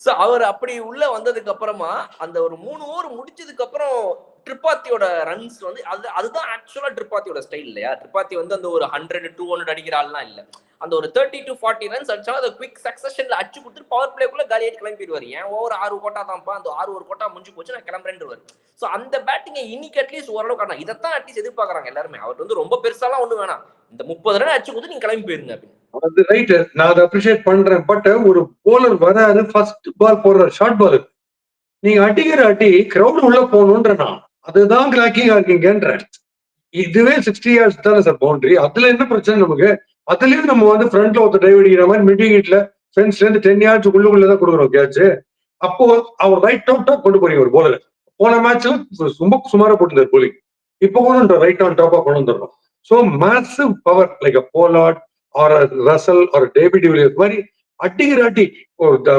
சோ அவர் அப்படி உள்ள வந்ததுக்கு அப்புறமா அந்த ஒரு 3 ஓவர் முடிச்சதுக்கு அப்புறம் ட்ரிபாத்தியோட ரன்ஸ் வந்து அதுதான் ஆக்சுவலா ட்ரிபாத்தியோட ஸ்டைல் இல்லையா? ட்ரிபாத்தி வந்து அந்த ஒரு 100 200 அடிக்கிற ஆள்லாம் இல்ல. அந்த ஒரு 30 to 40 ரன்ஸ் அடிச்சாலும் அதை குவிக் சக்சஷன்ல அடிச்சு கொடுத்துட்டு பவர் பிளேக்குள்ள காலியாட்டு கிளம்பிடுவாரு. ஏன் ஓவர் 6 கோட்டா தான்ப்பா, அந்த 6 ஒரு கோட்டா முடிஞ்சு போச்சு, நான் கிளம்புறேன்னு. சோ அந்த பேட்டிங்கை இன்னைக்கு அட்லீஸ்ட் ஓரளவுக்கு காரணம் இதைத்தான் அட்லீஸ்ட் எதிர்பார்க்கறாங்க எல்லாருமே. அவர் வந்து ரொம்ப பெருசாலாம் ஒண்ணு வேணாம், இந்த 30 ரன் அடிச்சு கொடுத்து நீங்க கிளம்பி போயிருங்க அப்படின்னு. அது ரைட், நான் அதை அப்ரிஷியேட் பண்றேன். பட் ஒரு போலர் வராரு, ஃபர்ஸ்ட் பால் போடுறாரு, ஷார்ட் பால். நீங்க அடிக்கிற அடி கிரௌட் உள்ள போகணும்ன்ற, அதுதான் கிராக்கிங்கா இருக்கீங்கன்ற. இதுவே 60 yards தானே சார் பவுண்டரி. அதுல என்ன பிரச்சனை நமக்கு? அதுலயும் நம்ம வந்து ஃப்ரண்ட்ல ஒருத்தர் டைவ் அடிக்கிற மாதிரி மிடில் ஹிட்ல ஃபென்ஸ்ல இருந்து 10 yards உள்ளுக்குள்ளதான் கொடுக்குறோம் கேட்ச். அப்போ அவர் ரைட் அவுட்டா கொண்டு போறீங்க ஒரு போலர். போன மேட்ச்ல ரொம்ப சுமாரா போட்டுருந்தார் போலிங். இப்போ கூட ரைட் ஆன் டாப்பா கொண்டு வந்துடுறோம். So massive power like a Pollard or Russell or David Villiers மாதிரி அடிக்கிற அடி.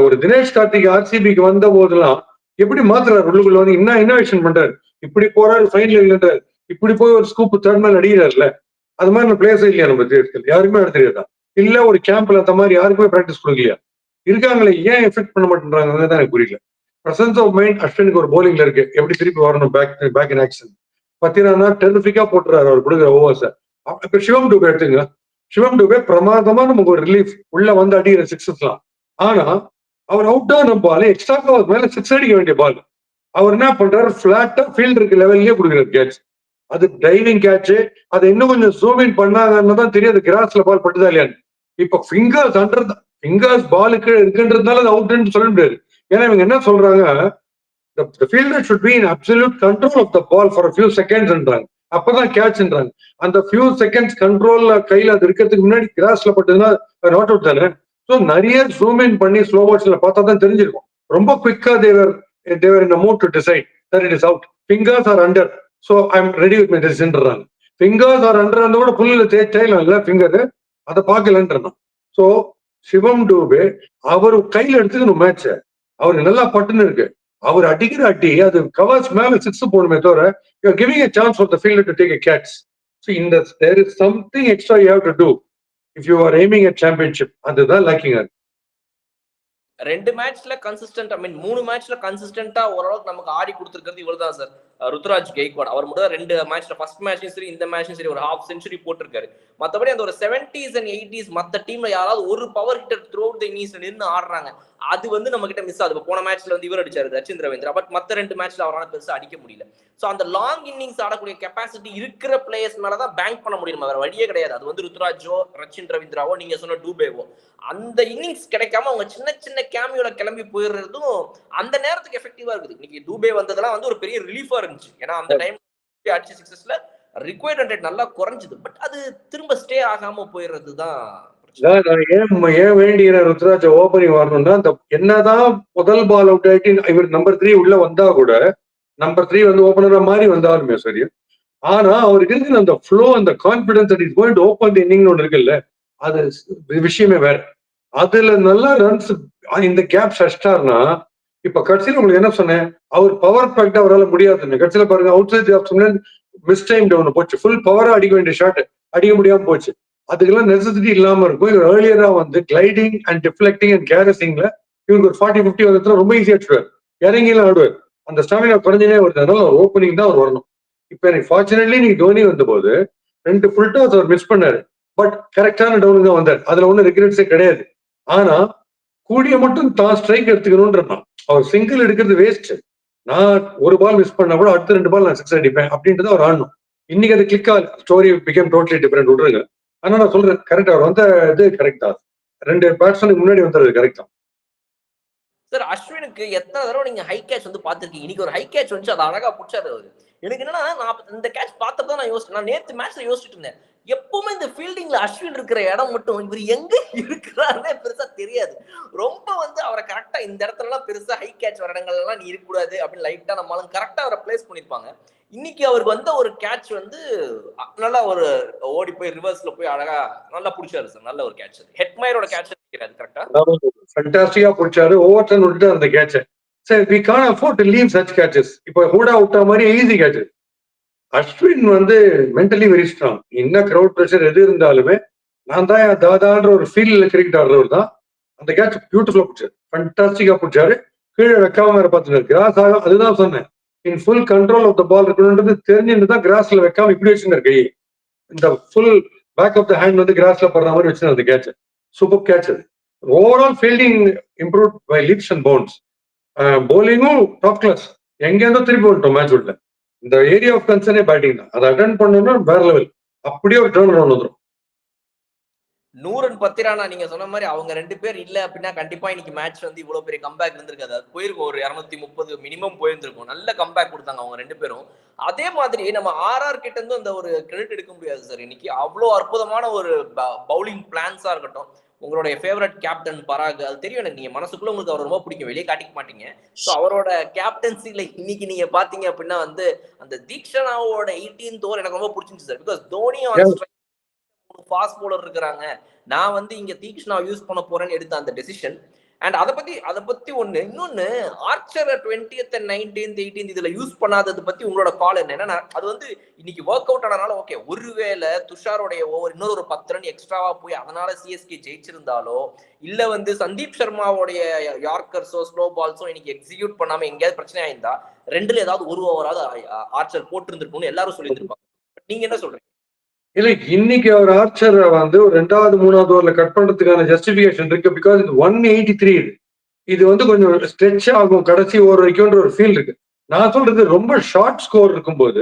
ஒரு தினேஷ் கார்த்திக் ஆர்சிபிக்கு வந்த போதெல்லாம் எப்படி மாத்துறாரு, உள்ளுக்குள்ள வந்து என்ன இன்னோவேஷன் பண்றாரு. இப்படி போறாரு ஃபைனல் இல்லைன்றாரு, இப்படி போய் ஒரு ஸ்கூப் தேர்ட் மேல் அடிக்கிறாருல. அது மாதிரி பிளேயர்ஸ் இல்லையா நம்ம தேர்தல்? யாருக்குமே அது தெரியாதா? இல்ல ஒரு கேம்ப்ல அந்த மாதிரி யாருக்குமே பிராக்டிஸ் கொடுக்கலையா? இருக்காங்களே, ஏன் எஃபெக்ட் பண்ண மாட்டேன்றாங்க தான் எனக்கு புரியல. பிரசன்ஸ் ஆஃப் மைண்ட் அஸ்வினுக்கு ஒரு போலிங்ல இருக்கு, எப்படி திருப்பி வரணும் பேக் இன் ஆக்ஷன். பத்தினா டெரிஃபிக்கா போட்டுறாரு அவர் கொடுக்குற ஓவர்ஸை. இப்ப சிவம் டூபே எடுத்துங்க. சிவம் டூபே பிரமாதமா நமக்கு ஒரு ரிலீஃப், உள்ள வந்து அடிக்கிற சிக்ஸஸ்லாம். ஆனா அவர் அவுட் ஆன பால் எக்ஸ்ட்ரா கவர் மேல 6 அடிக்க வேண்டிய பால் அவர் என்ன பண்றாரு, பிளாட்டா ஃபீல்டருக்கு லெவல்லயே கொடுக்குறாரு கேட்ச். அது டைவிங் கேட்ச். அதை இன்னும் கொஞ்சம் ஜூம் இன் பண்ணாங்கன்னு தான் தெரியாது கிராஸ்ல பால் பட்டுதா இல்லையான்னு. இப்ப ஃபிங்கர்ஸ் பாலுக்கு இருக்குன்றதுனால அது அவுட்னு சொல்ல முடியாது. ஏன்னா இவங்க என்ன சொல்றாங்க, the fielder should be in absolute control of the ball for a few secondsன்றாங்க. அப்பதான் கேட்ச்ன்றாங்க. அந்த few seconds கண்ட்ரோல்ல கையில அது இருக்கிறதுக்கு முன்னாடி கிராஸ்ல பட்டதுன்னா நாட் அவுட் தானே. ஸோ நிறைய ஜூம் இன் பண்ணி ஸ்லோ மோஷன்ல பார்த்தா தான் தெரிஞ்சிருக்கும். ரொம்ப குவிக்கா தேவர் in a mood to decide that it is out. Fingers are under, so I'm ready with my decision. Fingers are under அந்த கூட புல்லுல தேய்லாம் இல்ல ஃபிங்கர், அதை பார்க்கலன்றான். ஸோ சிவம் டூபே அவர் கையில எடுத்துக்கணும் மேட்ச. அவருக்கு நல்லா பட்டுன்னு இருக்கு. அவர் அடிக்கிற அடி அது கவர்ஸ் மேல 6 போடுமே தவிர you're giving a chance for the fielder to take a catch. So there is something extra you have to do if you are aiming at championship. அதுதான் லேக்கிங். 2 மேட்ச்ல கன்சிஸ்டன்ட், 3 மேட்ச்ல கன்சிஸ்டன்டா ஓரளவுக்கு நமக்கு ஆடி கொடுத்துருக்கிறது இவ்வளவுதான் சார், ருத்ராஜ் கெய்க்வாட். அவர் மட்டும் 2 மேட்ச்ல, ஃபர்ஸ்ட் மேட்ச்லயும் சரி இந்த மேட்ச்லயும் சரி ஒரு ஹாஃப் செஞ்சுரி போட்டிருக்காரு. மத்தபடி அந்த ஒரு 70s and 80s மத்த டீம்ல யாராவது ஒரு power hitter through out the இன்னிங்ஸ்ல நின்று ஆடுறாங்க, அது வந்து நம்ம கிட்ட மிஸ் ஆகுது. போன மேட்ச்ல வந்து இவர் அடிச்சாரு ரச்சின் ரவீந்திரா, பட் மத்த 2 மேட்ச்ல அவரால் பெருசா அடிக்க முடியல. சோ அந்த லாங் இன்னிங்ஸ் ஆடக்கூடிய கெப்பாசிட்டி இருக்கிற பிளேயர்ஸ் மேலதான் பேங்க் பண்ண முடியும், வேற வழியே கிடையாது. அது வந்து ருத்ராஜோ, ரச்சின் ரவீந்திராவோ, நீங்க சொன்ன டூபேவோ, அந்த இன்னிங்ஸ் கிடைக்காம அவங்க சின்ன சின்ன கேமியோல கிளம்பி போயிடுறதும் அந்த நேரத்துக்கு எஃபெக்டிவா இருக்குது. இன்னைக்கு டூபே வந்ததெல்லாம் வந்து ஒரு பெரிய ரிலீஃபா இருந்துச்சு. ஏன்னா அந்த டைம் அடிச்ச சிக்ஸஸ்ல ரிக்வயர்ட் 100 நல்லா குறைஞ்சது. பட் அது திரும்ப ஸ்டே ஆகாம போயிடுறது தான். ஏன் வேண்டிய ருத்ராஜ் ஓபனிங் வரணும்னா, அந்த என்னதான் முதல் பால் அவுட் ஆயிட்டு இவர் நம்பர் 3 உள்ள வந்தா கூட, நம்பர் 3 வந்து ஓபனரா மாதிரி வந்தாலுமே சரி, ஆனா அவருக்கு இருக்கு அந்த ஃப்ளோ, அந்த confidence that is going to open the inning ஒன்று இருக்குல்ல, அது விஷயமே வேற. அதுல நல்லா ரன்ஸ் இந்த கேப் சஷ்டார்னா, இப்ப கடைசியில் உங்களுக்கு என்ன சொன்னேன், அவர் பவர் பேக்டா அவரால் முடியாது. கடைசியில பாருங்க, outside off miss time down போச்சு. ஃபுல் பவரா அடிக்க வேண்டிய ஷாட் அடிக்க முடியாம போச்சு. அதுக்கெல்லாம் நெசசிட்டி இல்லாம இருக்கும். இவர் ஏர்லியரா வந்து கிளைடிங் அண்ட் டிஃப்ளெக்டிங் அண்ட் கேரசிங்ல இவருக்கு ஒரு 40-50 வந்து ரொம்ப ஈஸியா அடிச்சுவார். இறங்கிலாம் ஆடுவார். அந்த ஸ்டாமினா குறைஞ்சனே வருது. அதனால ஒரு ஓப்பனிங் தான் அவர் வரணும். இப்ப எனக்கு ஃபார்ச்சுனேட்லி நீங்க தோனி வந்த போது 2 ஃபுல் டாஸ் அவர் மிஸ் பண்ணாரு. பட் கரெக்டான டவுனுக்கு தான் வந்தார். அதுல ஒண்ணும் ரிக்ரெட்ஸே கிடையாது. ஆனா கூடிய மட்டும் தான் ஸ்ட்ரைக் எடுத்துக்கணும்ன்றான். அவர் சிங்கிள் எடுக்கிறது வேஸ்ட். நான் ஒரு பால் மிஸ் பண்ணா கூட அடுத்த 2 பால் நான் சிக்ஸ் அடிப்பேன் அப்படின்றது அவர் ஆடணும். இன்னைக்கு அது கிளிக் ஆகல. ஸ்டோரி பிகேம் டோட்டலி டிஃபரெண்ட் விடுறேங்க. ஆனா நான் சொல்றேன் கரெக்ட், அவர் வந்த இது கரெக்ட் தான். 2 பேட்ஸ்மேனுக்கு முன்னாடி வந்தது கரெக்ட் தான். சார் அஸ்வினுக்கு எத்தனை தடவை நீங்க ஹை கேட்ச் வந்து பாத்திருக்கீங்க? இன்னைக்கு ஒரு ஹை கேட்ச் வந்து அது அழகா புடிச்சாரு அவரு. எனக்கு என்னன்னா நான் இந்த கேட்ச் பார்த்தப்ப நான் யோசிச்சேன். நான் நேத்து மேட்ச்ல யோசிச்சுட்டு இருந்தேன். எப்பவுமே இந்த ஃபீல்டிங்ல அஸ்வின் இருக்கிற இடம் மட்டும் இவர் எங்க இருக்கிறாருன்னே பெருசா தெரியாது. ரொம்ப வந்து அவரை கரெக்டா இந்த இடத்துல எல்லாம் பெருசா ஹை கேட்ச் வர இடங்கள்ல எல்லாம் நீ இருக்கக்கூடாது அப்படின்னு லைட்டா நம்மளும் கரெக்டா அவரை பிளேஸ் பண்ணிருப்பாங்க. இன்னைக்கு அவருக்கு வந்த ஒரு கேட்ச் வந்து நல்லா ஒரு ஓடி போய் ரிவர்ஸ்ல போய் அழகா நல்லா புடிச்சாரு சார். நல்ல ஒரு கேட்ச். ஹெட்மயரோட கேட்ச் நினைக்கிறாரு கரெக்டா? ஃபண்டாஸ்டிக்கா புடிச்சாரு. ஓவர் டர்ன் விட்டுட்டு அந்த கேட்ச். சரி, we can't afford to leave such catches. இப்போ ஹூடா விட்ட மாதிரி ஈஸி கேட்ச். அஸ்வின் வந்து மென்டலி வெரி ஸ்ட்ராங். என்ன கிரௌட் பிரஷர் எது இருந்தாலுமே நான் தான் தாதான்ற ஒரு ஃபீல்ட்ல கிரிக்கெட் ஆடுறவர் தான். அந்த கேட்ச் பியூட்டிஃபுல்லா பிடிச்சாரு. ஃபண்டாஸ்டிக்கா பிடிச்சாரு. கீழே வைக்காம வேற பார்த்துட்டாரு. கிராஸ் ஆகும், அதுதான் சொன்னேன். In full control of the ball இருக்கணும்ன்றது தெரிஞ்சுட்டு தான் கிராஸ்ல வைக்காம இப்படி வச்சிருந்தாரு கையை. இந்த full back of the hand வந்து கிராஸ்ல படுற மாதிரி வச்சிருந்தாரு அந்த கேட்ச். சூப்பர் கேட்ச் அது. Overall fielding improve by leaps and bounce. போலிங்கும் டாப் கிளாஸ். எங்கேருந்தோ திருப்பி வந்துட்டோம் மேட்ச் உள்ள. இந்த ஏரியா ஆஃப் கன்சர்னே பேட்டிங் தான். அதை அட்டன் பண்ணணும்னா வேற லெவல். அப்படியே ஒரு டர்ன் அரவுண்ட் வந்துடும். நூரன் பத்திரானா நீங்க சொன்ன மாதிரி அவங்க 2 பேர் இல்ல அப்படின்னா கண்டிப்பா இன்னைக்கு மேட்ச் வந்து இவ்வளவு பெரிய கம்பேக் இருந்திருக்காது. அது போயிருக்கும் ஒரு 230 மினிமம் போயிருந்திருக்கும். நல்ல கம்பேக் கொடுத்தாங்க அவங்க 2 பேரும். அதே மாதிரி நம்ம ஆர்ஆர் கிட்ட இருந்து அந்த ஒரு கிரெடிட் எடுக்க முடியாது சார். இன்னைக்கு அவ்வளோ அற்புதமான ஒரு பவுலிங் பிளான்ஸா இருக்கட்டும். உங்களுடைய ஃபேவரட் கேப்டன் பராக், அது தெரியும் எனக்கு. நீங்க மனசுக்குள்ள உங்களுக்கு அவர் ரொம்ப பிடிக்கும், வெளியே காட்டிக்க மாட்டீங்க. ஸோ அவரோட கேப்டன்சில இன்னைக்கு நீங்க பாத்தீங்க அப்படின்னா வந்து அந்த தீக்ஷனாவோட 18th ஓவர் எனக்கு ரொம்ப பிடிச்சிருந்துச்சு சார். பிகாஸ் தோனியும் ஃபாஸ்ட் பவுலர் இருக்கிறாங்க, நான் வந்து இங்க தீக்ஷ்ணா யூஸ் பண்ண போறேன்னு எடுத்த அந்த டெசிஷன். அண்ட் அதை பத்தி இன்னொன்னு Archer 20th and 19th 18th இதுல யூஸ் பண்ணாதது பத்தி உங்களோட கால் என்ன? அது வந்து இன்னைக்கு ஒர்க் அவுட் ஆனனால ஓகே. ஒருவேளை துஷாரோடைய ஓவர் இன்னொரு ஒரு 10 ரன் எக்ஸ்ட்ராவா போய் அதனால சிஎஸ்கே ஜெயிச்சிருந்தாலோ, இல்ல வந்து சந்தீப் சர்மாவோடைய யார்கர்ஸோ ஸ்லோ பால்ஸோ இன்னைக்கு எக்ஸிக்யூட் பண்ணாம எங்கேயாவது பிரச்சனை ஆயிருந்தா 2ல ஏதாவது ஒரு ஓவராவது ஆர்ச்சர் போட்டு இருந்திருக்கும்னு எல்லாரும் சொல்லியிருந்திருப்பாங்க. நீங்க என்ன சொல்றீங்க? இல்ல, இன்னைக்கு அவர் ஆர்ச்சர் வந்து ஒரு 2வது 3வது ஓவர்ல கட் பண்றதுக்கான ஜஸ்டிபிகேஷன் இருக்கு. பிகாஸ் இது 183 இது வந்து கொஞ்சம் ஸ்ட்ரெச் ஆகும் கடைசி ஓவர் வரைக்கும்ன்ற ஒரு ஃபீல் இருக்கு. நான் சொல்றது ரொம்ப ஷார்ட் ஸ்கோர் இருக்கும்போது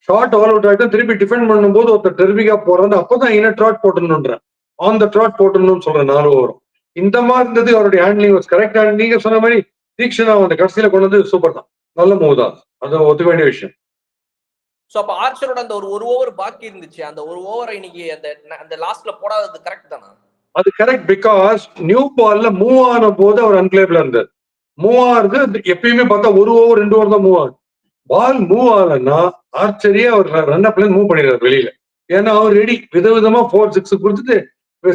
ஷார்ட் ஆல் அவுட் ஆகிட்டு திருப்பி டிஃபெண்ட் பண்ணும்போது ஒருத்தர் டெர்பிகா போறது அப்பதான் இன்னும் ட்ராட் போட்டணும்ன்றேன். ஆன் த ட்ராட் போட்டணும்னு சொல்றேன் 4 ஓவரும். இந்த மாதிரி இருந்தது அவருடைய ஹேண்ட்லிங் வாஸ் கரெக்ட். அண்ட் நீங்க சொன்ன மாதிரி தீக்ஷனா அந்த கடைசியில கொண்டு வந்து சூப்பர் தான். நல்ல மூவ் தான். அது ஒத்துக்க வேண்டிய விஷயம். சோ அப்ப ஆர்ச்சரோட அந்த ஒரு ஓவர் பாக்கி இருந்துச்சு. அந்த ஒரு ஓவரை இன்னைக்கு அந்த லாஸ்ட்ல போடாதது கரெக்ட் தானா? அது கரெக்ட். பிகாஸ் நியூ பால்ல மூவ் ஆன போது அவர் அன்பிளேபிளா இருந்தார். மூவ் ஆகுறது எப்பயுமே பார்த்தா ஒரு ஓவர் 2 ஓவர் தான் மூவ் ஆகும். பால் மூவ் ஆகலன்னா ஆர்ச்சரியே அவர் ரன் அப்ல மூவ் பண்ணிடுறாரு வெளியில. ஏன்னா அவர் ரெடி விதவிதமா 4-6 கொடுத்துட்டு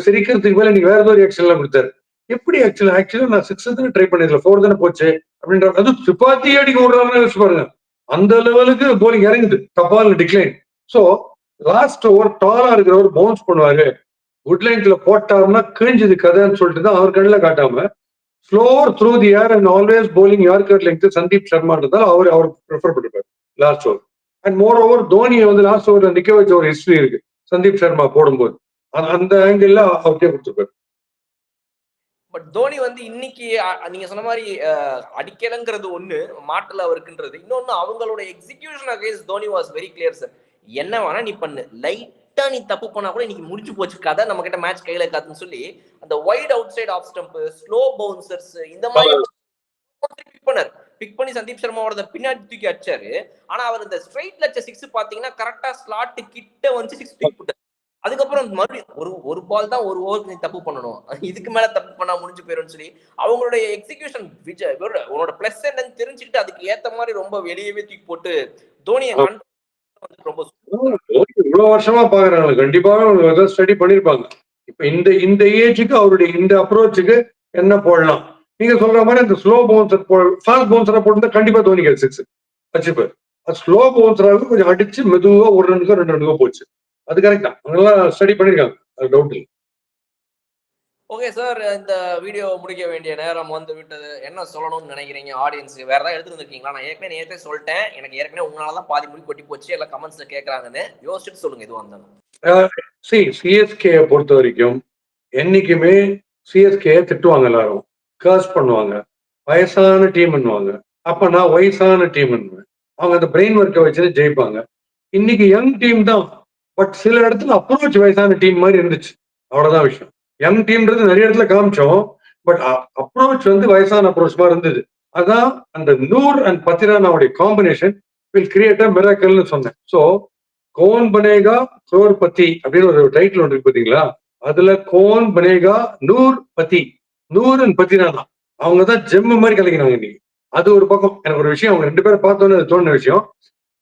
சிரிக்கிறதுக்கு மேல நீங்க வேற ஏதோ ரியாக்ஷன் எல்லாம் கொடுத்தாரு. எப்படி ஆக்சுவலா நான் 6 தானே ட்ரை பண்ணிருக்கல, 4 தானே போச்சு அப்படின்ற. அது துப்பாத்தி அடிக்க விடுறாருன்னு யோசிச்சு பாருங்க. அந்த லெவலுக்கு போலிங் இறங்குது. தபால் டிக்ளைன். சோ லாஸ்ட் ஓவர் டாலா இருக்கிறவர் பவுன்ஸ் பண்ணுவாரு, குட் லைன்ல போட்டாருன்னா கிழிஞ்சது கதைன்னு சொல்லிட்டு தான் அவர் கண்ணில் காட்டாம slower through the air and always bowling yorker length Sandeep சர்மான்றதால அவர் ப்ரிஃபர் பண்ணிருப்பாரு last over. And more over தோனியை வந்து லாஸ்ட் ஓவர்ல நிக்க வச்ச ஒரு ஹிஸ்டரி இருக்கு சந்தீப் சர்மா போடும்போது. அந்த ஆங்கிள் அவர்கிட்ட கொடுத்துருப்பாரு. பட் தோனி வந்து இன்னைக்கு நீங்க சொன்ன மாதிரி அடிக்கலங்கிறது ஒண்ணு, மாட்டல அவருக்குன்றது இன்னொன்னு. அவங்களோட execution against Dhoni was very clear sir. என்ன வேணா நீ பண்ணு, லைட்டா நீ தப்பு பண்ணா கூட இன்னைக்கு முடிஞ்சு போச்சு கதை, நம்ம கிட்ட மேட்ச் கையில காத்துன்னு சொல்லி அந்த wide outside off stump, slow bouncers இந்த மாதிரி பிக் பண்ணி சந்தீப் சர்மாவோட பின்னாடி தூக்கி அடிச்சாரு. ஆனா அவர் இந்த ஸ்ட்ரைட்ல அடிச்ச 6 பாத்தீங்கன்னா கரெக்டா ஸ்லாட் கிட்ட வந்து 6 தூக்கி போட்டாரு. அதுக்கப்புறம் மறுபடியும் ஒரு பால் தான், ஒரு ஓவருக்கு நீ தப்பு பண்ணணும், இதுக்கு மேல தப்பு பண்ணா முடிஞ்சு போயிடும் சொல்லி அவங்களுடைய எக்ஸிகியூஷன் உன்னோட பிளஸ் என்னன்னு தெரிஞ்சுக்கிட்டு அதுக்கு ஏத்த மாதிரி ரொம்ப வெளியவே தூக்கி போட்டு தோனியை ரொம்ப இவ்வளவு வருஷமா பாக்குறாங்க. கண்டிப்பாக ஸ்டடி பண்ணிருப்பாங்க. இப்ப இந்த ஏஜுக்கு அவருடைய இந்த அப்ரோச்சுக்கு என்ன போடலாம். நீங்க சொல்ற மாதிரி அந்த ஸ்லோ பவுன்சர் ஃபாஸ்ட் பவுன்சரா போட்டு கண்டிப்பா தோனிக்காது 6 வச்சுப்பாரு. அது ஸ்லோ பவுன்சராக கொஞ்சம் அடிச்சு மெதுவா 1 ரன்னுக்கோ 2 ரன்னுக்கோ போச்சு. அது கரெக்ட் தான். அதெல்லாம் ஸ்டடி பண்ணிருக்காங்க, அது டவுட் இல்லை. ஓகே சார், இந்த வீடியோ முடிக்க வேண்டிய நேரம் வந்து விட்டது. என்ன சொல்லணும்னு நினைக்கிறீங்க ஆடியன்ஸுக்கு? வேற ஏதாவது எடுத்துருந்துருக்கீங்களா? நான் ஏற்கனவே நேற்றே சொல்லிட்டேன், எனக்கு ஏற்கனவே உங்களால தான் பாதி முடி கொட்டி போச்சு, எல்லாம் கமெண்ட்ஸ்ல கேட்கறாங்கன்னு. யோசிச்சுட்டு சொல்லுங்க எதுவும் வந்தாலும். சிஎஸ்கே பொறுத்த வரைக்கும் என்னைக்குமே சிஎஸ்கே திட்டுவாங்க எல்லாரும், கர்ஸ் பண்ணுவாங்க, வயசான டீம்னுவாங்க. அப்ப நான் வயசான டீம்னுவேன். அவங்க அந்த பிரெயின் ஒர்க்கை வச்சுட்டு ஜெயிப்பாங்க. இன்னைக்கு யங் டீம் தான், பட் சில இடத்துல அப்ரோச் வயசான டீம் மாதிரி இருந்துச்சு. அவ்வளவுதான் விஷயம். யங் டீம்ன்றது நிறைய இடத்துல காமிச்சோம், பட் அப்ரோச் வந்து வயசான அப்ரோச் மாதிரி இருந்தது. அதான் அந்த நூர் அண்ட் பத்திரானாவுடைய காம்பினேஷன் வில் கிரியேட் அ மிராக்கல்னு சொன்னேன். சோ கோன் பனேகா குரோர் பத்தி அப்படின்னு ஒரு டைட்டில் ஒன்று இருக்கு பாத்தீங்களா? அதுல கோன் பனேகா நூர் பத்தி, நூர் அண்ட் பத்திரானா அவங்க தான் ஜெம் மாதிரி கலைக்கிறாங்க இன்னைக்கு. அது ஒரு பக்கம் எனக்கு ஒரு விஷயம், அவங்க 2 பேரை பார்த்தோன்னே அது தோணுன விஷயம்.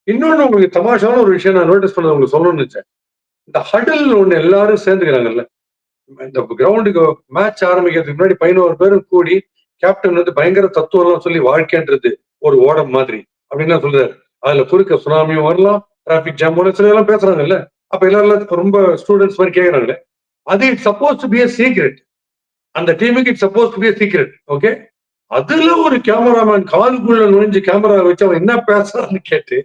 இன்னொன்னு உங்களுக்கு தமாஷான ஒரு விஷயம் நான் நோட்டீஸ் பண்ணது உங்களுக்கு சொல்லணும்னு நினைச்சேன். இந்த ஹடல் ஒண்ணு எல்லாரும் சேர்ந்துக்கிறாங்கல்ல, இந்த கிரவுண்டுக்கு மேட்ச் ஆரம்பிக்கிறதுக்கு முன்னாடி 11 பேரும் கூடி கேப்டன் வந்து பயங்கர தத்துவம் எல்லாம் சொல்லி வாழ்க்கைன்றது ஒரு ஓடம் மாதிரி அப்படின்னு சொல்றாரு. அதுல குறுக்க சுனாமியும் வரலாம், டிராபிக் ஜாம் சில எல்லாம் பேசுறாங்கல்ல. அப்ப எல்லாரும் ரொம்ப ஸ்டூடெண்ட்ஸ் மாதிரி கேட்கறாங்கல்ல. அது it's suppose to be a secret. அந்த டீமுக்கு it's suppose to be a secret. Okay, அதுல ஒரு கேமராமேன் காலுக்குள்ள நுழைஞ்சு கேமரா வச்சு அவன் என்ன பேசுறான்னு கேட்டு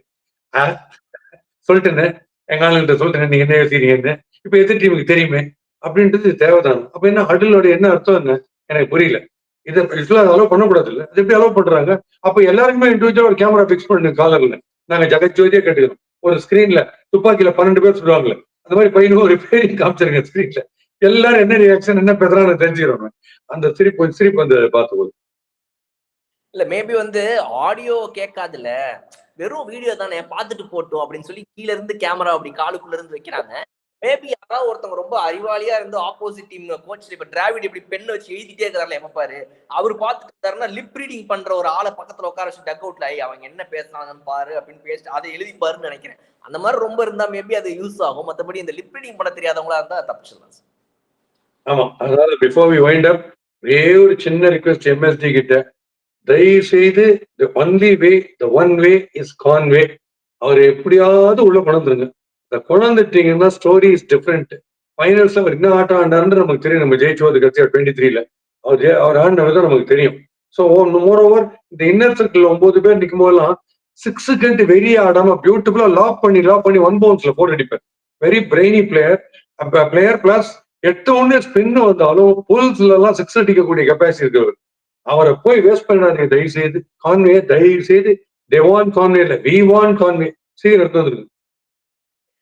சொல்லிட்டேன்னு எங்க ஆளுகிட்ட சொல்லிட்டேன், நீங்க என்ன யோசிக்கிறீங்க, இப்ப எதிர் டீமுக்கு தெரியுமே அப்படின்றது தேவைதான். அப்ப என்ன ஹடலோட என்ன அர்த்தம் என்ன எனக்கு புரியல. இதை அலோவ் பண்ணக்கூடாது இல்ல, அது எப்படி அலோவ் பண்றாங்க? அப்ப எல்லாருக்குமே இண்டிவிஜுவலா ஒரு கேமரா பிக்ஸ் பண்ணு காலர்ல. நாங்க ஜெகஜோதியா கேட்டுக்கிறோம். ஒரு ஸ்கிரீன்ல துப்பாக்கியில 12 பேர் சொல்லுவாங்களே, அந்த மாதிரி 11 பேரையும் காமிச்சிருங்க ஸ்கிரீன்ல. எல்லாரும் என்ன ரியாக்ஷன் என்ன பேசுறாங்கன்னு தெரிஞ்சுக்கிறோம். அந்த சிரிப்பு அந்த பார்த்துக்கோங்க. இல்ல மேபி வந்து ஆடியோ கேட்காதுல, வெறும் வீடியோ தானே பார்த்துட்டு போட்டோம் அப்படின்னு சொல்லி கீழ இருந்து கேமரா அப்படி காலுக்குள்ள இருந்து வைக்கிறாங்க. மேபி யாராவது ஒருத்தவங்க ரொம்ப அறிவாளியா இருந்து ஆப்போசிட் டீம் கோச் இப்ப டிராவிட் இப்படி பென் வச்சு எழுதிட்டே இருக்கிறார்ல எப்ப பாரு, அவர் பார்த்துட்டு இருக்காருன்னா லிப் ரீடிங் பண்ற ஒரு ஆளை பக்கத்துல உட்கார வச்சு டக் அவுட்ல அவங்க என்ன பேசுறாங்கன்னு பாரு அப்படின்னு பேசி அதை எழுதி பாருன்னு நினைக்கிறேன். அந்த மாதிரி ரொம்ப இருந்தா மேபி அது யூஸ் ஆகும். மத்தபடி இந்த லிப் ரீடிங் பண்ண தெரியாதவங்களா இருந்தா தப்பிச்சிடலாம். ஆமா, அதாவது பிஃபோர் வி வைண்ட் அப், ஒரே ஒரு சின்ன ரிக்வெஸ்ட் எம்எஸ்டி கிட்ட, தயவு செய்து the only way, the one way is Conway. அவர் எப்படியாவது உள்ள கொண்டுருங்க. இந்த கொண்டுட்டீங்கன்னா ஸ்டோரி இஸ் டிஃப்ரெண்ட். ஃபைனல்ஸ்ல அவர் என்ன ஆட்டம் ஆண்டாருன்னு நமக்கு தெரியும். நம்ம ஜெயிச்சோது கட்சியா 23ல அவர் ஆண்டவர் தான் நமக்கு தெரியும். ஸோ மோர் ஓவர் இந்த இன்னர் சர்க்கிள் 9 பேர் நிற்கும் போதெல்லாம் 6 கண்டு வெளியே ஆடாம பியூட்டிஃபுல்லா லாக் பண்ணி 1 பவுன்ஸ்ல போட்டு அடிப்பார். Very brainy player plus 8 spin வந்தாலும் புல்ஸ்ல எல்லாம் 6 அடிக்கக்கூடிய கெப்பாசிட்டி இருக்கவர். அவரை போய் வேஸ்ட் பண்ணாதீங்க தயவு செய்து. கான்வே தயவு செய்து, தே வாண்ட் கான்வே இல்ல, வி வாண்ட் கான்வே. சீக்கிரம் எடுத்து வந்துருக்கு.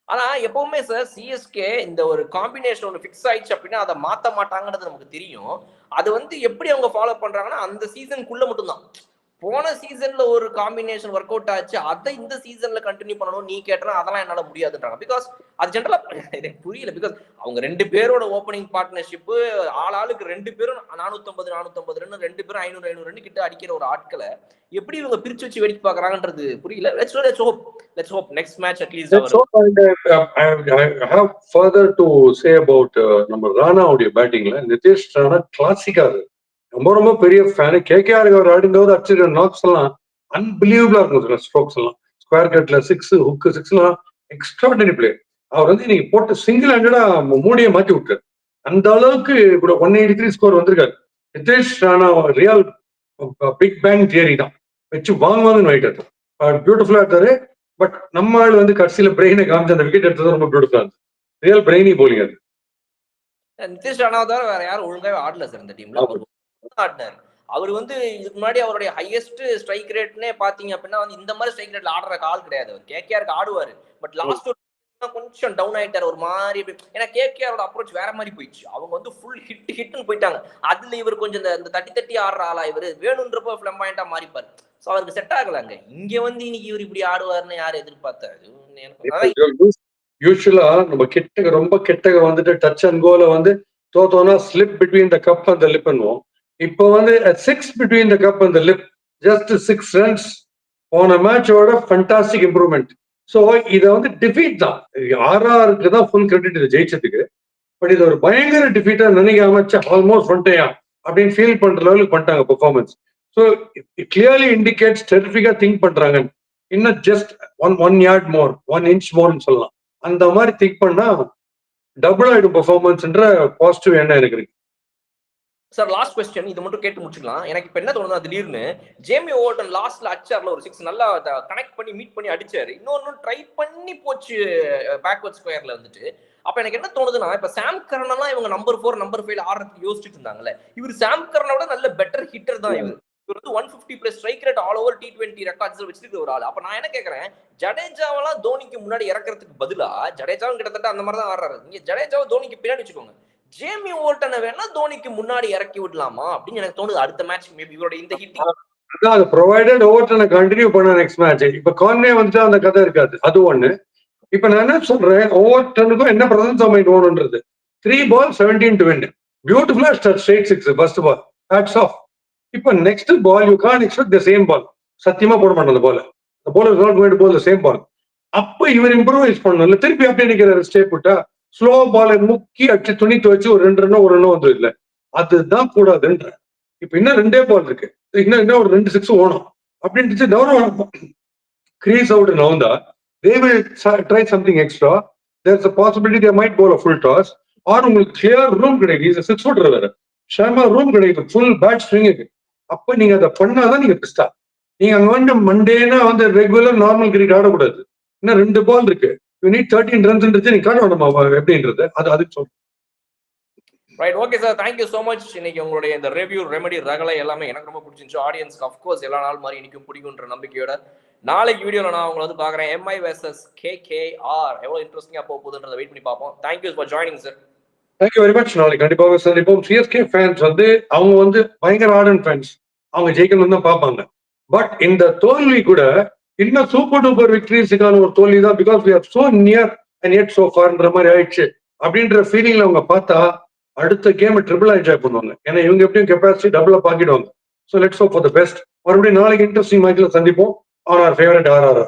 ஆனா எப்பவுமே சார் சிஎஸ்கே இந்த ஒரு காம்பினேஷன் ஒன்று ஃபிக்ஸ் ஆயிடுச்சு அப்படின்னா அதை மாத்த மாட்டாங்கன்றது நமக்கு தெரியும். அது வந்து எப்படி அவங்க ஃபாலோ பண்றாங்கன்னா அந்த சீசனுக்குள்ள மட்டும்தான். போன சீசன்ல ஒரு காம்பினேஷன் ஒர்க் அவுட் ஆச்சு, அதை இந்த சீசன்ல கண்டினியூ பண்ணணும் நீ கேட்டா அதெல்லாம் என்னால முடியாதுன்றாங்க. பிகாஸ் அது ஜென்ரலா எனக்கு புரியல. பிகாஸ் அவங்க 2 பேரோட ஓப்பனிங் பார்ட்னர்ஷிப், ஆளுக்கு 2 பேரும் 450 ரன், 2 பேரும் 500 ரன் கிட்ட அடிக்கிற ஒரு ஆட்களை எப்படி இவங்க பிரிச்சு வச்சு வெடிக்க பாக்குறாங்கன்றது புரியல. Let's hope next match at least Let's hope. And I have further to say about நம்ம ராணாவுடைய பேட்டிங்ல. நிதிஷ் ராணா கிளாசிக்கா இருக்கு. ரொம்ப பெரிய ஃபேனு. கேகேஆர் அவர் ஆடும்போது அடிச்சிருக்க நாக்ஸ் எல்லாம் அன்பிலீவபிளா இருக்கும். ஸ்ட்ரோக்ஸ் எல்லாம் ஸ்கொயர் கட்ல 6 ஹுக் 6 எல்லாம் எக்ஸ்ட்ராடனரி பிளேயர். அவர் வந்து நீங்க போட்டு சிங்கிள் ஹேண்டடா மூடியை மாத்தி விட்டார். அந்த அளவுக்கு கூட 183 ஸ்கோர் வந்திருக்காரு. Nitish Rana real big bang theory தான் வச்சு வாங்குவாங்கன்னு வைட்டாரு. பியூட்டிஃபுல்லா இருக்காரு. பட் நம்ம ஆள் வந்து கடைசியில பிரெயினை காமிச்சு அந்த விக்கெட் எடுத்தது ரொம்ப பியூட்டிஃபுல்லா இருந்துச்சு. ரியல் பிரெயினி போலிங் அது. நிதிஷ் ராணா தவிர வேற யாரும் ஒழுங்காவே ஆடல சார் இந்த டீம்ல. ஆடினார். அவர் வந்து இதுக்கு முன்னாடி அவருடைய ஹையஸ்ட் ஸ்ட்ரைக் ரேட்னே பாத்தீங்க அப்படின்னா வந்து இந்த மாதிரி ஸ்ட்ரைக் ரேட்ல ஆடுற ஆள் கிடையாது. அவர் கேகேஆருக்கு ஆடுவாரு. பட் லாஸ்ட் கொஞ்சம் டவுன் ஆயிட்டாரு ஒரு மாதிரி. ஏன்னா கேகேஆரோட அப்ரோச் வேற மாதிரி போயிடுச்சு. அவங்க வந்து ஃபுல் ஹிட்னு போயிட்டாங்க. அதுல இவர் கொஞ்சம் இந்த தட்டி ஆடுற ஆளா இவர் வேணுன்றப்ப ஃபிளம்பாயிண்டா மாறிப்பாரு. சோ அவருக்கு செட் ஆகலாங்க. இங்க வந்து இன்னைக்கு இவர் இப்படி ஆடுவாருன்னு யாரும் எதிர்பார்த்தாரு. யூஸ்வலா நம்ம கிட்டக ரொம்ப கிட்டக வந்துட்டு டச் அண்ட் கோல வந்து தோத்தோம்னா slip between the cup and the lip பண்ணுவோம். இப்போ வந்து 6 between the cup and the lip, just 6 runs போன மேட்சோட ஃபண்டாஸ்டிக் இம்ப்ரூவ்மெண்ட். ஸோ இதை வந்து டிஃபீட் தான். ஆர்ஆருக்கு தான் ஃபுல் கிரெடிட் இது ஜெயிச்சதுக்கு. பட் இது ஒரு பயங்கர டிஃபீட்டா நினைக்காம ஆல்மோஸ்ட் ஃப்ரண்ட்டையா அப்படின்னு ஃபீல் பண்ற லெவலுக்கு பண்ணிட்டாங்க performance. So it clearly indicates டெரிஃபிக்கா திங்க் பண்றாங்க. இன்னும் just one yard more, 1 inch மோர்னு சொல்லலாம். அந்த மாதிரி திங்க் பண்ணா டபுள் ஆயிடும் பெர்ஃபார்மன்ஸ்ன்ற பாசிட்டிவ் எண்ணம் எனக்கு இருக்கு. சார் லாஸ்ட் கொஸ்டின் இது மட்டும் கேட்டு முடிச்சுக்கலாம். எனக்கு இப்ப என்ன தோணுதா திடீர்னு ஜேமி ஓவர்டன் லாஸ்ட்ல அடிச்சார்ல ஒரு 6 நல்லா கனெக்ட் பண்ணி மீட் பண்ணி அடிச்சாரு. இன்னொன்னு ட்ரை பண்ணி போச்சு பேக்வர்ட் ஸ்கொயர்ல வந்துட்டு. அப்ப எனக்கு என்ன தோணுதுன்னா, இப்ப சாம் கர்ன் எல்லாம் இவங்க நம்பர் 4 நம்பர் 5 ஆடுறதுக்கு யோசிச்சுட்டு இருந்தாங்கல்ல, இவர் சாம் கர்னை விட நல்ல பெட்டர் ஹிட்டர் தான் இவர். இவர் வந்து 150 strike rate all over T20 records வச்சிருக்க ஒரு ஆள். அப்ப நான் என்ன கேக்குறேன், ஜடேஜாவெல்லாம் தோனிக்கு முன்னாடி இறக்குறதுக்கு பதிலா, ஜடேஜாவும் கிட்டத்தட்ட அந்த மாதிரி தான் ஆடுறாரு. நீங்க ஜடேஜாவை தோனிக்கு பின்னாடி வச்சுக்கோங்க. ஜேமி ஓல்டனை வேணா தோனிக்கு முன்னாடி இறக்கி விடலாமா அப்படின்னு எனக்கு தோணுது. அடுத்த மேட்ச் மேபி இவரோட இந்த ஹிட்டிங் அது ப்ரொவைடட் ஓவர்டனை கண்டினியூ பண்ண நெக்ஸ்ட் மேட்ச். இப்ப கான்வே வந்துட்டு அந்த கதை இருக்காது. அது ஒண்ணு. இப்ப நான் என்ன சொல்றேன், ஓவர்டனுக்கும் என்ன பிரசன்ஸ் ஆஃப் மைண்ட் வேணும்ன்றது. 3 balls 17 to win. பியூட்டிஃபுல்லா straight 6 first ball. Hats off. இப்ப next ball you can't expect the same ball. சத்தியமா போட மாட்டான் அந்த பால். The ball is not going to bowl the same ball. அப்ப இவர் இம்ப்ரூவைஸ் பண்ணல. திருப்பி அப்படியே நிக்கிற ஸ்டேப் விட்டா ஸ்லோ பாலை முக்கி அடிச்சு துணி துவச்சு ஒரு 2 ரன்னோ 1 ரன்னோ வந்து இல்ல. அதுதான் கூடாதுன்ற. இப்ப இன்னும் 2 பால் இருக்கு. இன்னும் ஒரு 2 6 ஓணும் அப்படின்னு டவுன் கிரீஸ் அவுட் நவுந்தா they will try something extra. There's a possibility they might bowl a full toss or உங்களுக்கு clear room கிடைக்கும். இது 6 ஃபுட்டர் வேற ஷர்மா ரூம் கிடைக்கும் ஃபுல் பேட் ஸ்விங்குக்கு. அப்ப நீங்க அதை பண்ணாதான் நீங்க பெஸ்டா. நீங்க அங்க வந்து மண்டேனா வந்து ரெகுலர் நார்மல் கிரிக்கெட் ஆடக்கூடாது. இன்னும் 2 பால் இருக்கு. யூ நீட் 13 ரன்ஸ் நீங்க காட்ட வேண்டாமா எப்படின்றது அது அதுக்கு சொல்றேன். Right, okay sir, thank you so much. இன்னைக்கு உங்களுடைய இந்த ரிவ்யூ ரெமெடி ரகலை எல்லாமே எனக்கு ரொம்ப பிடிச்சிருந்துச்சு. ஆடியன்ஸ்க்கு அஃப்கோர்ஸ் எல்லா நாள் மாதிரி இன்னைக்கும் பிடிக்குன்ற நம்பிக்கையோட நாளைக்கு வீடியோல நான் உங்களை வந்து பாக்குறேன். MI vs KKR எவ்வளவு இன்ட்ரெஸ்டிங்கா போக போகுதுன்றதை வெயிட் பண்ணி பார்ப்போம். Thank you for joining sir. Thank you very much. நாளைக்கு கண்டிப்பாக சந்திப்போம். சிஎஸ்கே ஃபேன்ஸ் வந்து அவங்க வந்து பயங்கர ஆர்டன் ஃபேன்ஸ். அவங்க ஜெயிக்கணும்னு தான் பார்ப்பாங்க. பட் இந்த தோல்வி கூட இன்னும் சூப்பர் டூப்பர் விக்டரிஸுக்கான ஒரு தோல்வி தான். Because we are so near and yet so ஃபார்ன்ற மாதிரி ஆயிடுச்சு அப்படின்ற ஃபீலிங்ல அவங்க பார்த்தா அடுத்த கேம் ட்ரிபிள் என்ஜாய் பண்ணுவாங்க. ஏன்னா இவங்க எப்படியும் கெப்பாசிட்டி டபுளா பாக்கிடுவாங்க. So let's hope for the best. மறுபடியும் நாளைக்கு இன்ட்ரெஸ்டிங் மேட்ச்ல சந்திப்போம். On our favourite RRR.